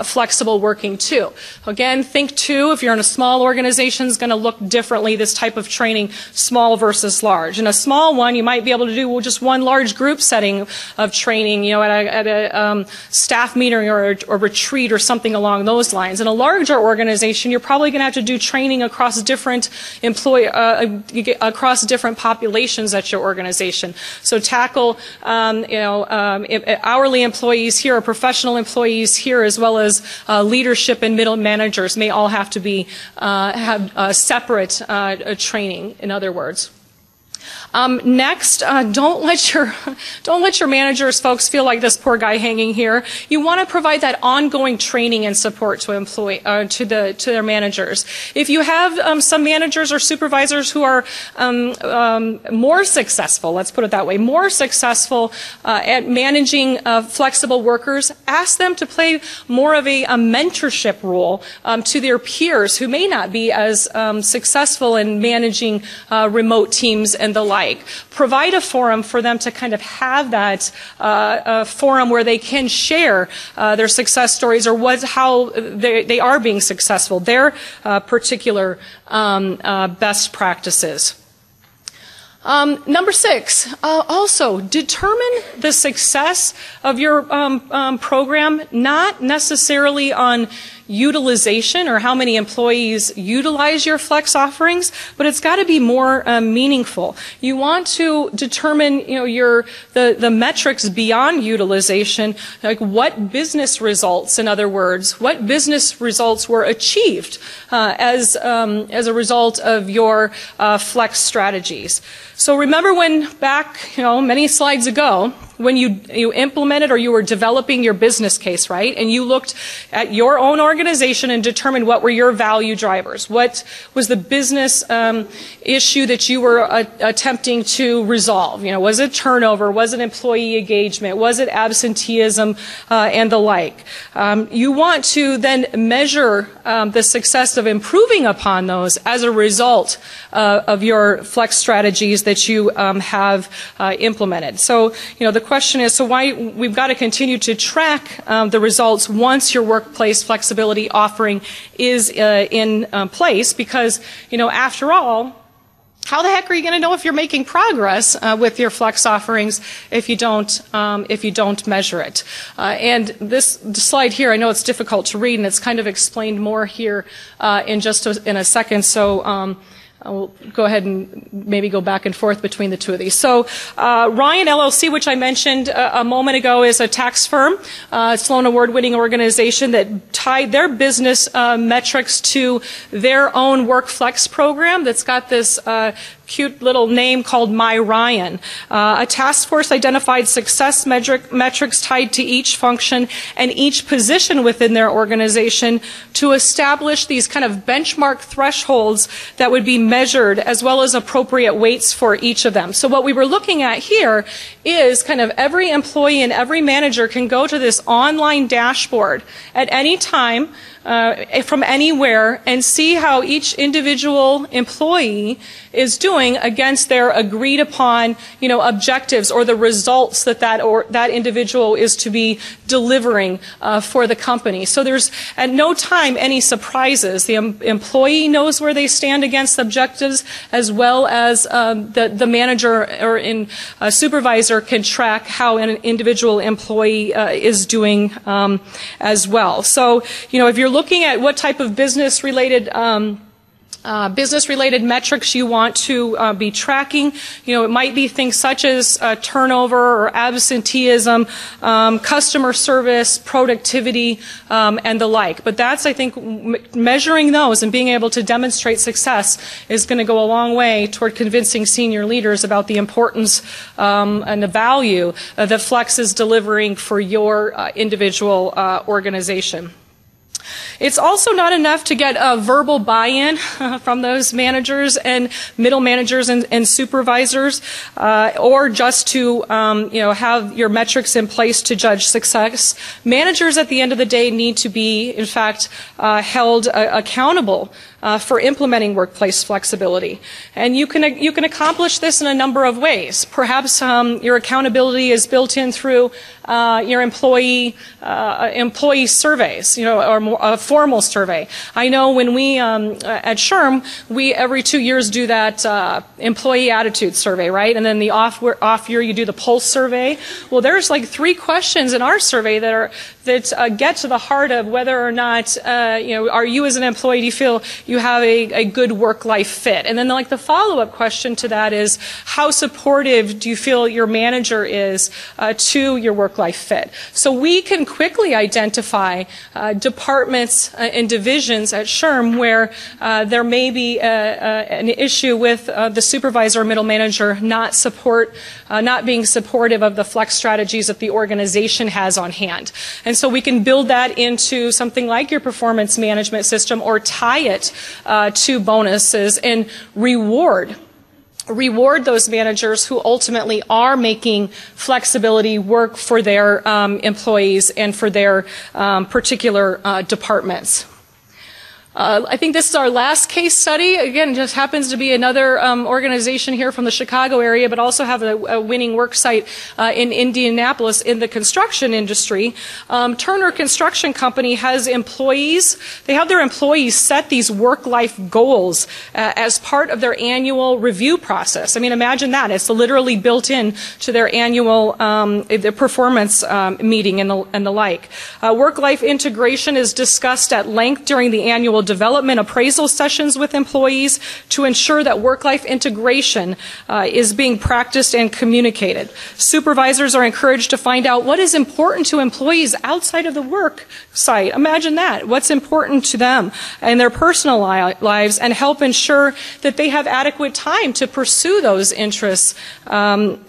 flexible working too. Again, think too, if you're in a small organization, it's going to look differently, this type of training, small versus large. In a small one, you might be able to do just one large group setting of training, at a staff meeting or a retreat or something along those lines. In a larger organization, you're probably going to have to do training across different across different populations at your organization. So tackle, hourly employees here or professional employees here, as well as leadership and middle managers may all have to be have separate training. In other words. Next, don't let your managers, folks, feel like this poor guy hanging here. You want to provide that ongoing training and support to their managers. If you have some managers or supervisors who are more successful, let's put it that way, more successful at managing flexible workers, ask them to play more of a mentorship role to their peers who may not be as successful in managing remote teams and the like. Provide a forum for them to kind of have that forum where they can share their success stories or how they are being successful, their particular best practices. Number 6, also determine the success of your program not necessarily on utilization or how many employees utilize your flex offerings, but it's got to be more meaningful. You want to determine, the metrics beyond utilization, like what business results, in other words, what business results were achieved as a result of your flex strategies. So remember when back, many slides ago, when you implemented or you were developing your business case, right? And you looked at your own organization and determined what were your value drivers. What was the business issue that you were attempting to resolve? Was it turnover? Was it employee engagement? Was it absenteeism and the like? You want to then measure the success of improving upon those as a result of your flex strategies that you have implemented. So, the question is, so why we've got to continue to track the results once your workplace flexibility offering is in place, because, after all, how the heck are you going to know if you're making progress with your flex offerings if you don't measure it? And this slide here, I know it's difficult to read, and it's kind of explained more here in a second. So. I'll go ahead and maybe go back and forth between the two of these. So Ryan LLC, which I mentioned a moment ago, is a tax firm, Sloan Award-winning organization that tied their business metrics to their own Workflex program that's got this cute little name called My Ryan. A task force identified success metrics tied to each function and each position within their organization to establish these kind of benchmark thresholds that would be measured, as well as appropriate weights for each of them. So what we were looking at here is kind of every employee and every manager can go to this online dashboard at any time from anywhere and see how each individual employee is doing against their agreed upon, objectives or the results that individual is to be delivering for the company. So there's at no time any surprises. The employee knows where they stand against objectives, as well as the manager or supervisor can track how an individual employee is doing as well. So, if you're looking at what type of business-related metrics you want to be tracking, it might be things such as turnover or absenteeism, customer service, productivity, and the like. But that's, I think, measuring those and being able to demonstrate success is going to go a long way toward convincing senior leaders about the importance and the value that Flex is delivering for your individual organization. It's also not enough to get a verbal buy-in from those managers and middle managers and supervisors, or just to have your metrics in place to judge success. Managers at the end of the day need to be, in fact, held accountable for implementing workplace flexibility. And you can accomplish this in a number of ways. Perhaps your accountability is built in through your employee surveys, or more, a formal survey. I know when we at SHRM, we every 2 years do that employee attitude survey, right? And then the off year you do the pulse survey. Well, there's like 3 questions in our survey that get to the heart of whether or not are you as an employee, do you feel you have a good work-life fit? And then the follow-up question to that is, how supportive do you feel your manager is to your work-life fit? So we can quickly identify departments and divisions at SHRM where there may be an issue with the supervisor or middle manager not being supportive of the flex strategies that the organization has on hand. And so we can build that into something like your performance management system, or tie it to bonuses and reward those managers who ultimately are making flexibility work for their employees and for their particular departments. I think this is our last case study. Again, just happens to be another organization here from the Chicago area, but also have a winning work site in Indianapolis in the construction industry. Turner Construction Company has employees. They have their employees set these work-life goals as part of their annual review process. I mean, imagine that. It's literally built in to their annual their performance meeting and the like. Work-life integration is discussed at length during the annual development appraisal sessions with employees to ensure that work-life integration is being practiced and communicated. Supervisors are encouraged to find out what is important to employees outside of the work site. Imagine that. What's important to them and their personal lives, and help ensure that they have adequate time to pursue those interests. They're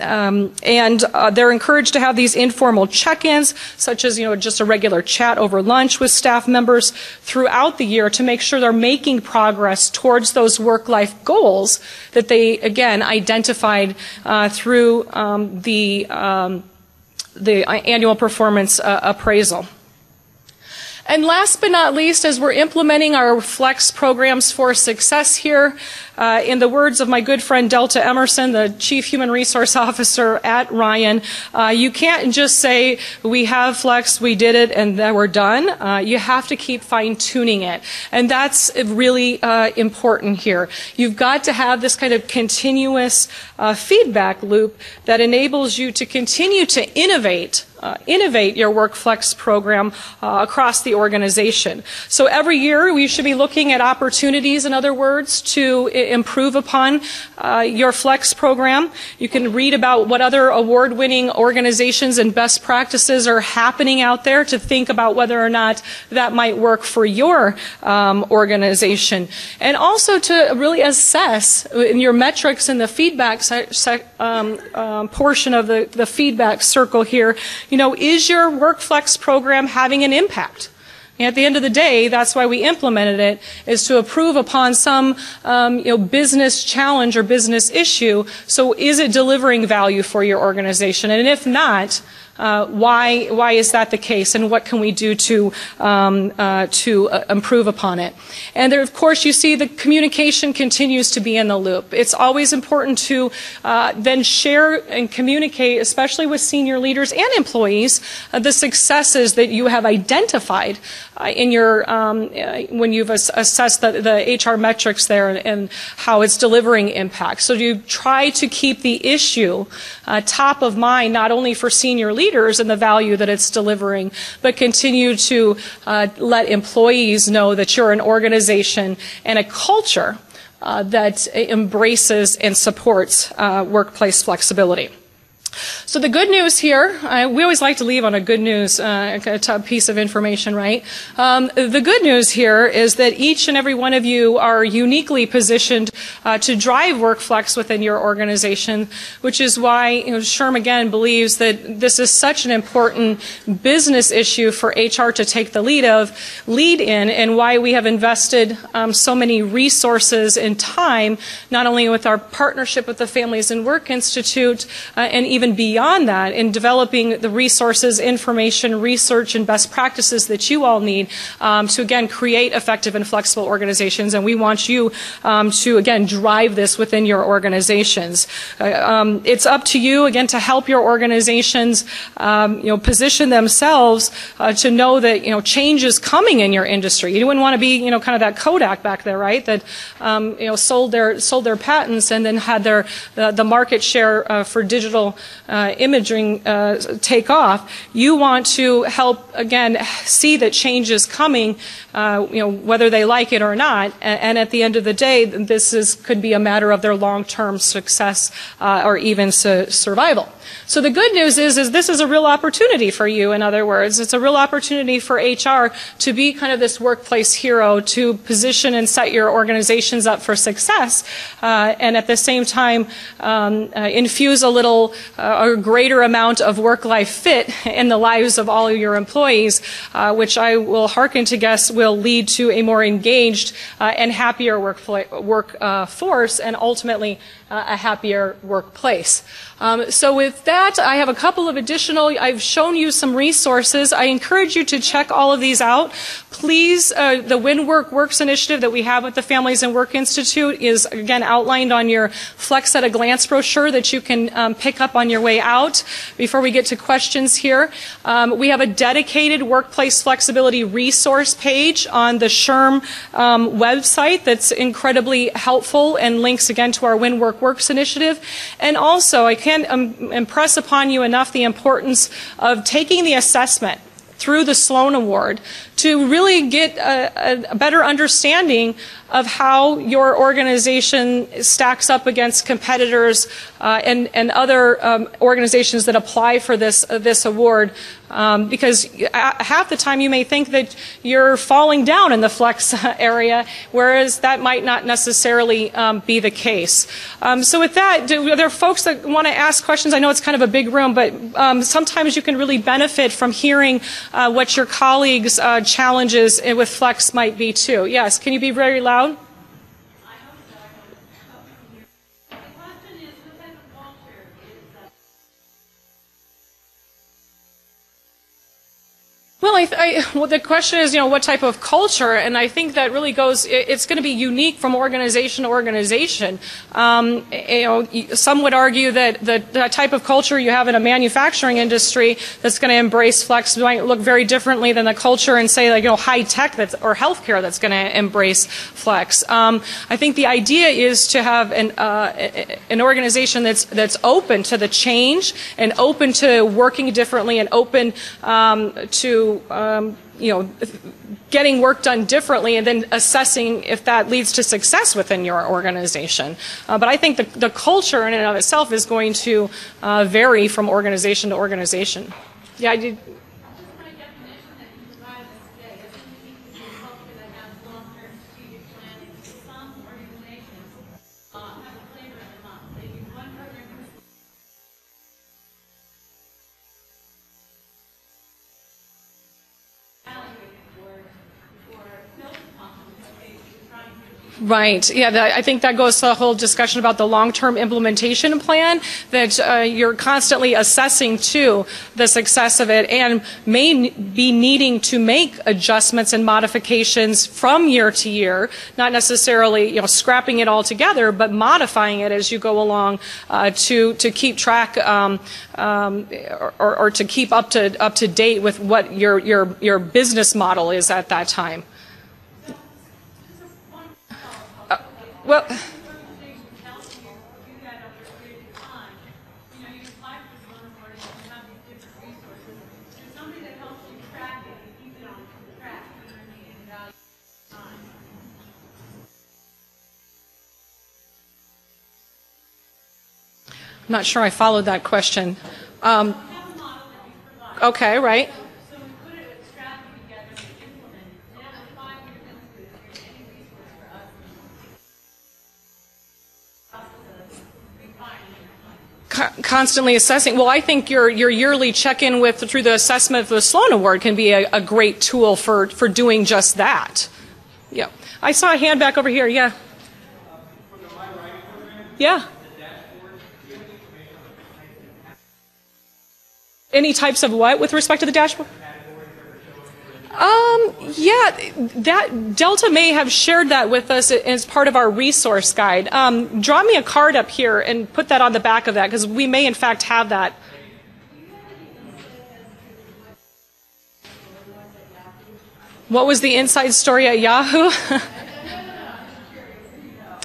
encouraged to have these informal check-ins, such as just a regular chat over lunch with staff members throughout the year, to make sure they're making progress towards those work-life goals that they, again, identified through the annual performance appraisal. And last but not least, as we're implementing our Flex programs for success here, in the words of my good friend Delta Emerson, the Chief Human Resource Officer at Ryan, you can't just say, we have Flex, we did it, and then we're done. You have to keep fine-tuning it. And that's really important here. You've got to have this kind of continuous feedback loop that enables you to continue to innovate innovate your Workflex program across the organization. So every year we should be looking at opportunities, in other words, to improve upon your Flex program. You can read about what other award-winning organizations and best practices are happening out there to think about whether or not that might work for your organization. And also to really assess in your metrics in the feedback portion of the feedback circle here, is your Workflex program having an impact? And at the end of the day, that's why we implemented it, is to improve upon some business challenge or business issue. So is it delivering value for your organization? And if not, why is that the case, and what can we do to improve upon it? And there, of course, you see the communication continues to be in the loop. It's always important to then share and communicate, especially with senior leaders and employees, the successes that you have identified in your when you've assessed the HR metrics there and how it's delivering impact. So you try to keep the issue top of mind, not only for senior leaders and the value that it's delivering, but continue to let employees know that you're an organization and a culture that embraces and supports workplace flexibility. So the good news here, we always like to leave on a good news piece of information, right? The good news here is that each and every one of you are uniquely positioned to drive Workflex within your organization, which is why SHRM again believes that this is such an important business issue for HR to take the lead in, and why we have invested so many resources and time, not only with our partnership with the Families and Work Institute, and even beyond that, in developing the resources, information, research, and best practices that you all need to, again, create effective and flexible organizations. And we want you to, again, drive this within your organizations. It's up to you, again, to help your organizations, position themselves to know that, change is coming in your industry. You wouldn't want to be, kind of that Kodak back there, right? That, sold their patents and then had the market share for digital imaging take off. You want to help, again, see that change is coming, whether they like it or not. And at the end of the day, this could be a matter of their long-term success or even survival. So the good news is this is a real opportunity for you, in other words. It's a real opportunity for HR to be kind of this workplace hero, to position and set your organizations up for success, and at the same time infuse a greater amount of work-life fit in the lives of all of your employees, which I will hearken to guess will lead to a more engaged and happier workforce, and ultimately a happier workplace. So with that, I have a couple of I've shown you some resources. I encourage you to check all of these out. Please, the When Work Works initiative that we have with the Families and Work Institute is, again, outlined on your Flex at a Glance brochure that you can pick up on your way out. Before we get to questions here, we have a dedicated workplace flexibility resource page on the SHRM website that's incredibly helpful and links, again, to our When Work Works initiative. And also, I can't impress upon you enough the importance of taking the assessment through the Sloan Award to really get a better understanding of how your organization stacks up against competitors and other organizations that apply for this award, because half the time you may think that you're falling down in the flex area, whereas that might not necessarily be the case. So with that, are there folks that want to ask questions? I know it's kind of a big room, but sometimes you can really benefit from hearing what your colleagues' challenges with flex might be too. Yes, can you be very loud? Well, Well, the question is, what type of culture, and I think that really goes. It's going to be unique from organization to organization. Some would argue that the type of culture you have in a manufacturing industry that's going to embrace flex might look very differently than the culture in, say, like high tech or healthcare that's going to embrace flex. I think the idea is to have an organization that's open to the change and open to working differently and open to getting work done differently and then assessing if that leads to success within your organization. But I think the culture in and of itself is going to vary from organization to organization. Yeah, I did. Right. Yeah, I think that goes to the whole discussion about the long-term implementation plan, that you're constantly assessing, too, the success of it and may be needing to make adjustments and modifications from year to year, not necessarily scrapping it all together, but modifying it as you go along to keep track or to keep up to date with what your business model is at that time. Well, I'm not sure I followed that question. Okay, right. Constantly assessing. Well, I think your yearly check-in through the assessment of the Sloan Award can be a great tool for doing just that. Yeah. I saw a hand back over here. Yeah. Yeah. Any types of what with respect to the dashboard? Yeah, that Delta may have shared that with us as part of our resource guide. Draw me a card up here and put that on the back of that, because we may in fact have that. What was the inside story at Yahoo?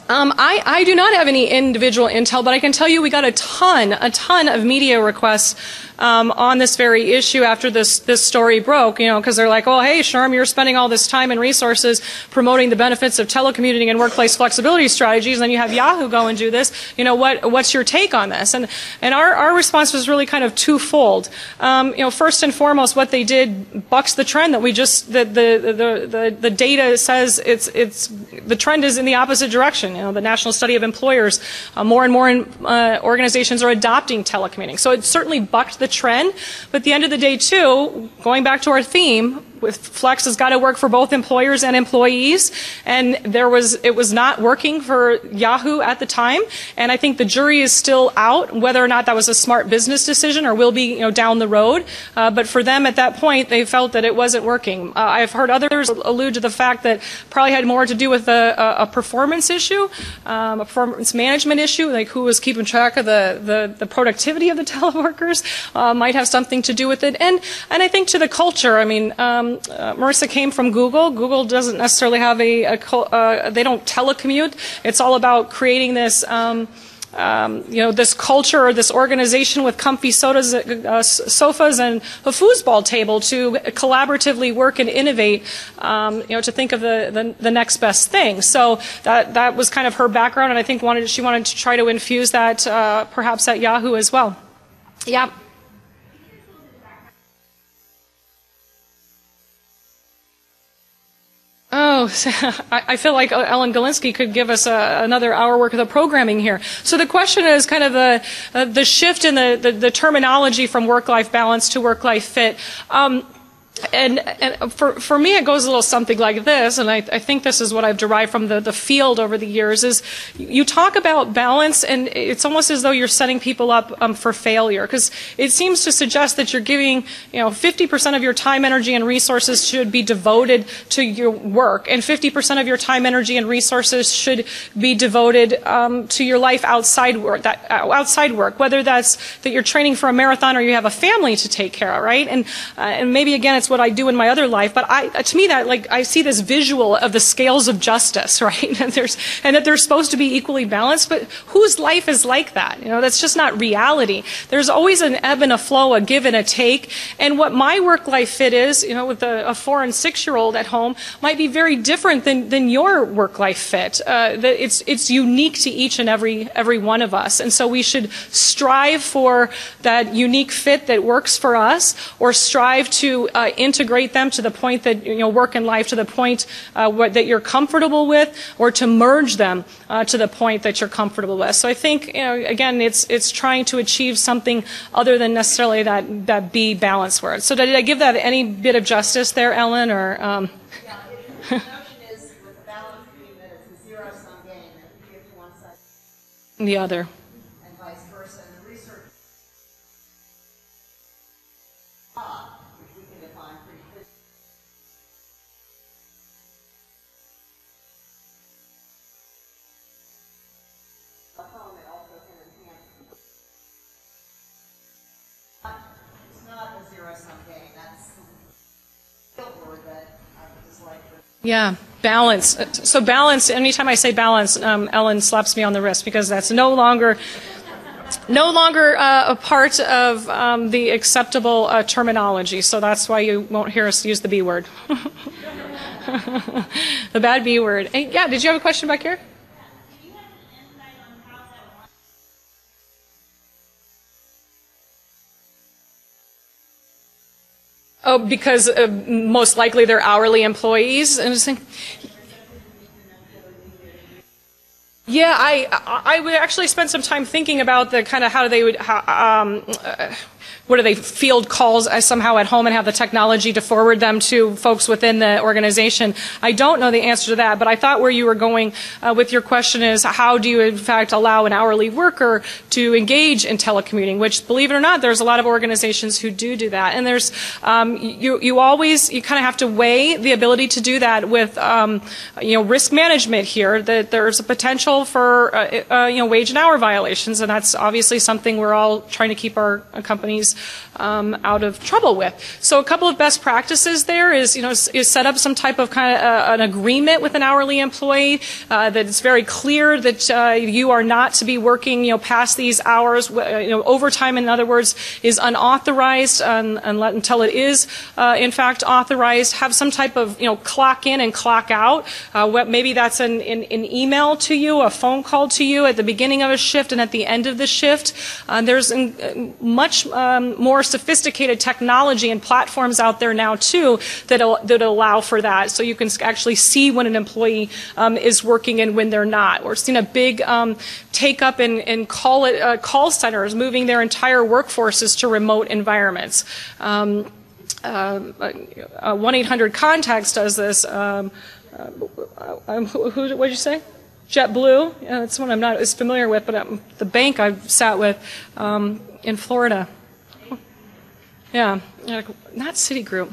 I do not have any individual intel, but I can tell you we got a ton of media requests on this very issue after this story broke, because they're like, oh, hey, SHRM, you're spending all this time and resources promoting the benefits of telecommuting and workplace flexibility strategies, and then you have Yahoo go and do this. What's your take on this? And our response was really kind of twofold. First and foremost, what they did bucks the trend that we just the data says the trend is in the opposite direction. The National Study of Employers, more and more organizations are adopting telecommuting. So it certainly bucked the trend. But at the end of the day, too, going back to our theme, with Flex has got to work for both employers and employees, and it was not working for Yahoo at the time, and I think the jury is still out whether or not that was a smart business decision or will be down the road. But for them at that point, they felt that it wasn't working. I've heard others allude to the fact that probably had more to do with a performance issue, a performance management issue, like who was keeping track of the productivity of the teleworkers might have something to do with it, and I think to the culture. I mean. Marissa came from Google. Google doesn't necessarily have they don't telecommute. It's all about creating this, this culture or this organization with comfy sofas and a foosball table to collaboratively work and innovate, to think of the next best thing. So that was kind of her background, and I think she wanted to try to infuse that perhaps at Yahoo as well. Yeah. Oh, I feel like Ellen Galinsky could give us another hour worth of programming here. So the question is kind of the shift in the terminology from work-life balance to work-life fit. And for me, it goes a little something like this, and I think this is what I've derived from the field over the years, is you talk about balance, and it's almost as though you're setting people up for failure, because it seems to suggest that you're giving, 50% of your time, energy, and resources should be devoted to your work, and 50% of your time, energy, and resources should be devoted to your life outside work, whether that's that you're training for a marathon or you have a family to take care of, right? And maybe again, it's what I do in my other life, but to me that I see this visual of the scales of justice, right? And that they're supposed to be equally balanced, but whose life is like that? That's just not reality. There's always an ebb and a flow, a give and a take, and what my work-life fit is, with a 4 and 6-year-old at home, might be very different than your work-life fit. It's unique to each and every one of us, and so we should strive for that unique fit that works for us, or strive to integrate them to the point that, work and life to the point that you're comfortable with, or to merge them to the point that you're comfortable with. So I think, again, it's trying to achieve something other than necessarily that be balance word. So did I give that any bit of justice there, Ellen, or? Yeah, the notion is with balance being that it's a zero-sum game, that you give to one side The other. and vice versa. And the research which we can define pretty clearly. At home, it also can enhance. It's not a zero-sum game. That's the word that I would just like to. Yeah, balance. So balance, anytime I say balance, Ellen slaps me on the wrist, because that's no longer a part of the acceptable terminology. So that's why you won't hear us use the B word. The bad B word. Hey, yeah, did you have a question back here? Oh, because most likely they're hourly employees. And just think, yeah, I would actually spend some time thinking about the kind of how they would, what do they field calls somehow at home and have the technology to forward them to folks within the organization. I don't know the answer to that, but I thought where you were going with your question is how do you in fact allow an hourly worker to engage in telecommuting, which, believe it or not, there's a lot of organizations who do that. And there's you kind of have to weigh the ability to do that with risk management here, that there's a potential for wage and hour violations, and that's obviously something we're all trying to keep our companies out of trouble with. So a couple of best practices there is set up some type of kind of an agreement with an hourly employee that it's very clear that you are not to be working past these hours. Overtime, in other words, is unauthorized until it is in fact authorized. Have some type of clock in and clock out. Maybe that's an email to you, a phone call to you at the beginning of a shift and at the end of the shift. There's much more sophisticated technology and platforms out there now too that allow for that, so you can actually see when an employee is working and when they're not. We're seeing a big take up in call centers moving their entire workforces to remote environments. 1-800-CONTACTS does this. What did you say? JetBlue. Yeah, that's one I'm not as familiar with, but the bank I've sat with in Florida. Yeah, not Citigroup.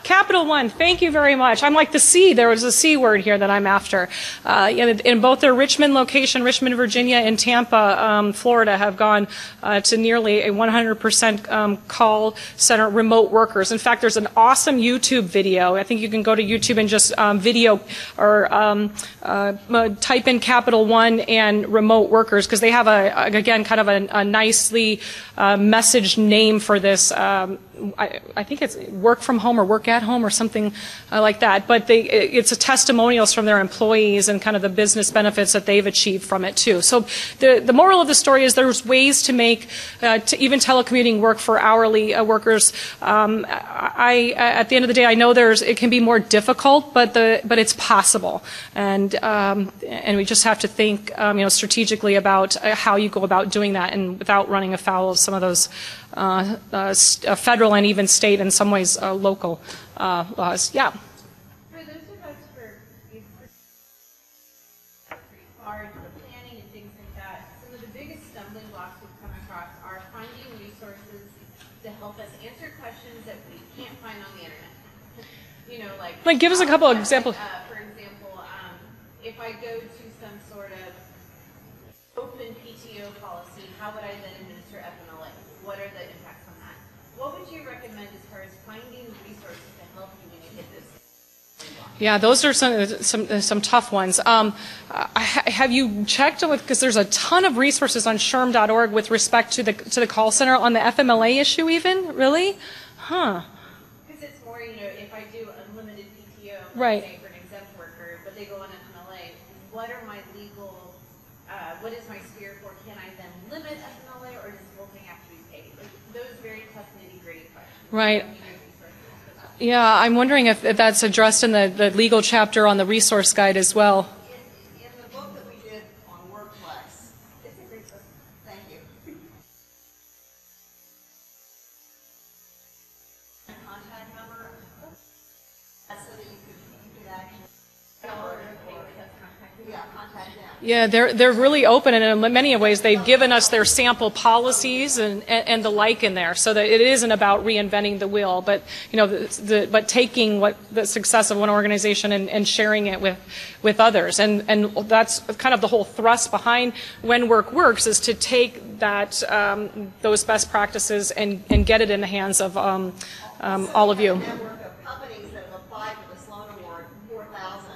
Capital One, thank you very much. I'm like the C. There was a C word here that I'm after. In both their Richmond location, Richmond, Virginia, and Tampa, Florida, have gone to nearly a 100% call center remote workers. In fact, there's an awesome YouTube video. I think you can go to YouTube and just video or type in Capital One and remote workers, because they have again kind of a nicely messaged name for this. I think it's work from home or work at home or something like that. But it's a testimonials from their employees and kind of the business benefits that they've achieved from it too. So the moral of the story is there's ways to make even telecommuting work for hourly workers. At the end of the day, I know it can be more difficult, but it's possible, and we just have to think strategically about how you go about doing that, and without running afoul of some of those federal and even state, in some ways local laws. Yeah. For those of us who are pretty far into the planning and things like that, some of the biggest stumbling blocks we've come across are finding resources to help us answer questions that we can't find on the internet. You know, like give us a couple of examples. For example, if I go to some sort of open PTO policy, how would I then administer FMLA? What are the impacts on that? What would you recommend as far as finding resources to help you when you hit this? Yeah, those are some tough ones. Have you checked with, because there's a ton of resources on SHRM.org with respect to the call center on the FMLA issue even? Really? Huh. Because it's more, you know, if I do unlimited PTO, right, say for an exempt worker, but they go on FMLA, what are my legal, what is my sphere for? Can I then limit FMLA, or does the whole thing have to be paid? Like, those very tough nitty-gritty questions. Right. Yeah, I'm wondering if that's addressed in the legal chapter on the resource guide as well. In the book that we did on Workflex, it's a great book. Thank you. Contact number, so that you could actually contact them. Yeah, they're really open, and in many ways they've given us their sample policies and the like in there, so that it isn't about reinventing the wheel, but you know, but taking what the success of one organization and sharing it with others, and that's kind of the whole thrust behind When Work Works, is to take that those best practices and get it in the hands of all of you. A network of companies that have applied for the Sloan Award, 4,000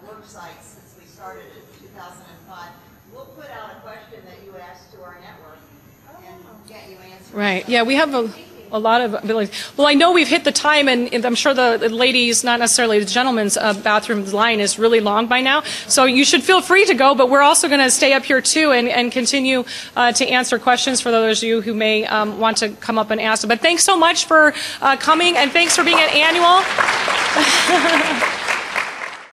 work sites since we started in 2005. We'll put out a question that you asked to our network and get you answers. Right. Yeah, we have a lot of abilities. Well, I know we've hit the time, and I'm sure the ladies, not necessarily the gentlemen's bathroom line is really long by now. So you should feel free to go, but we're also going to stay up here too and continue to answer questions for those of you who may want to come up and ask them. But thanks so much for coming, and thanks for being at Annual.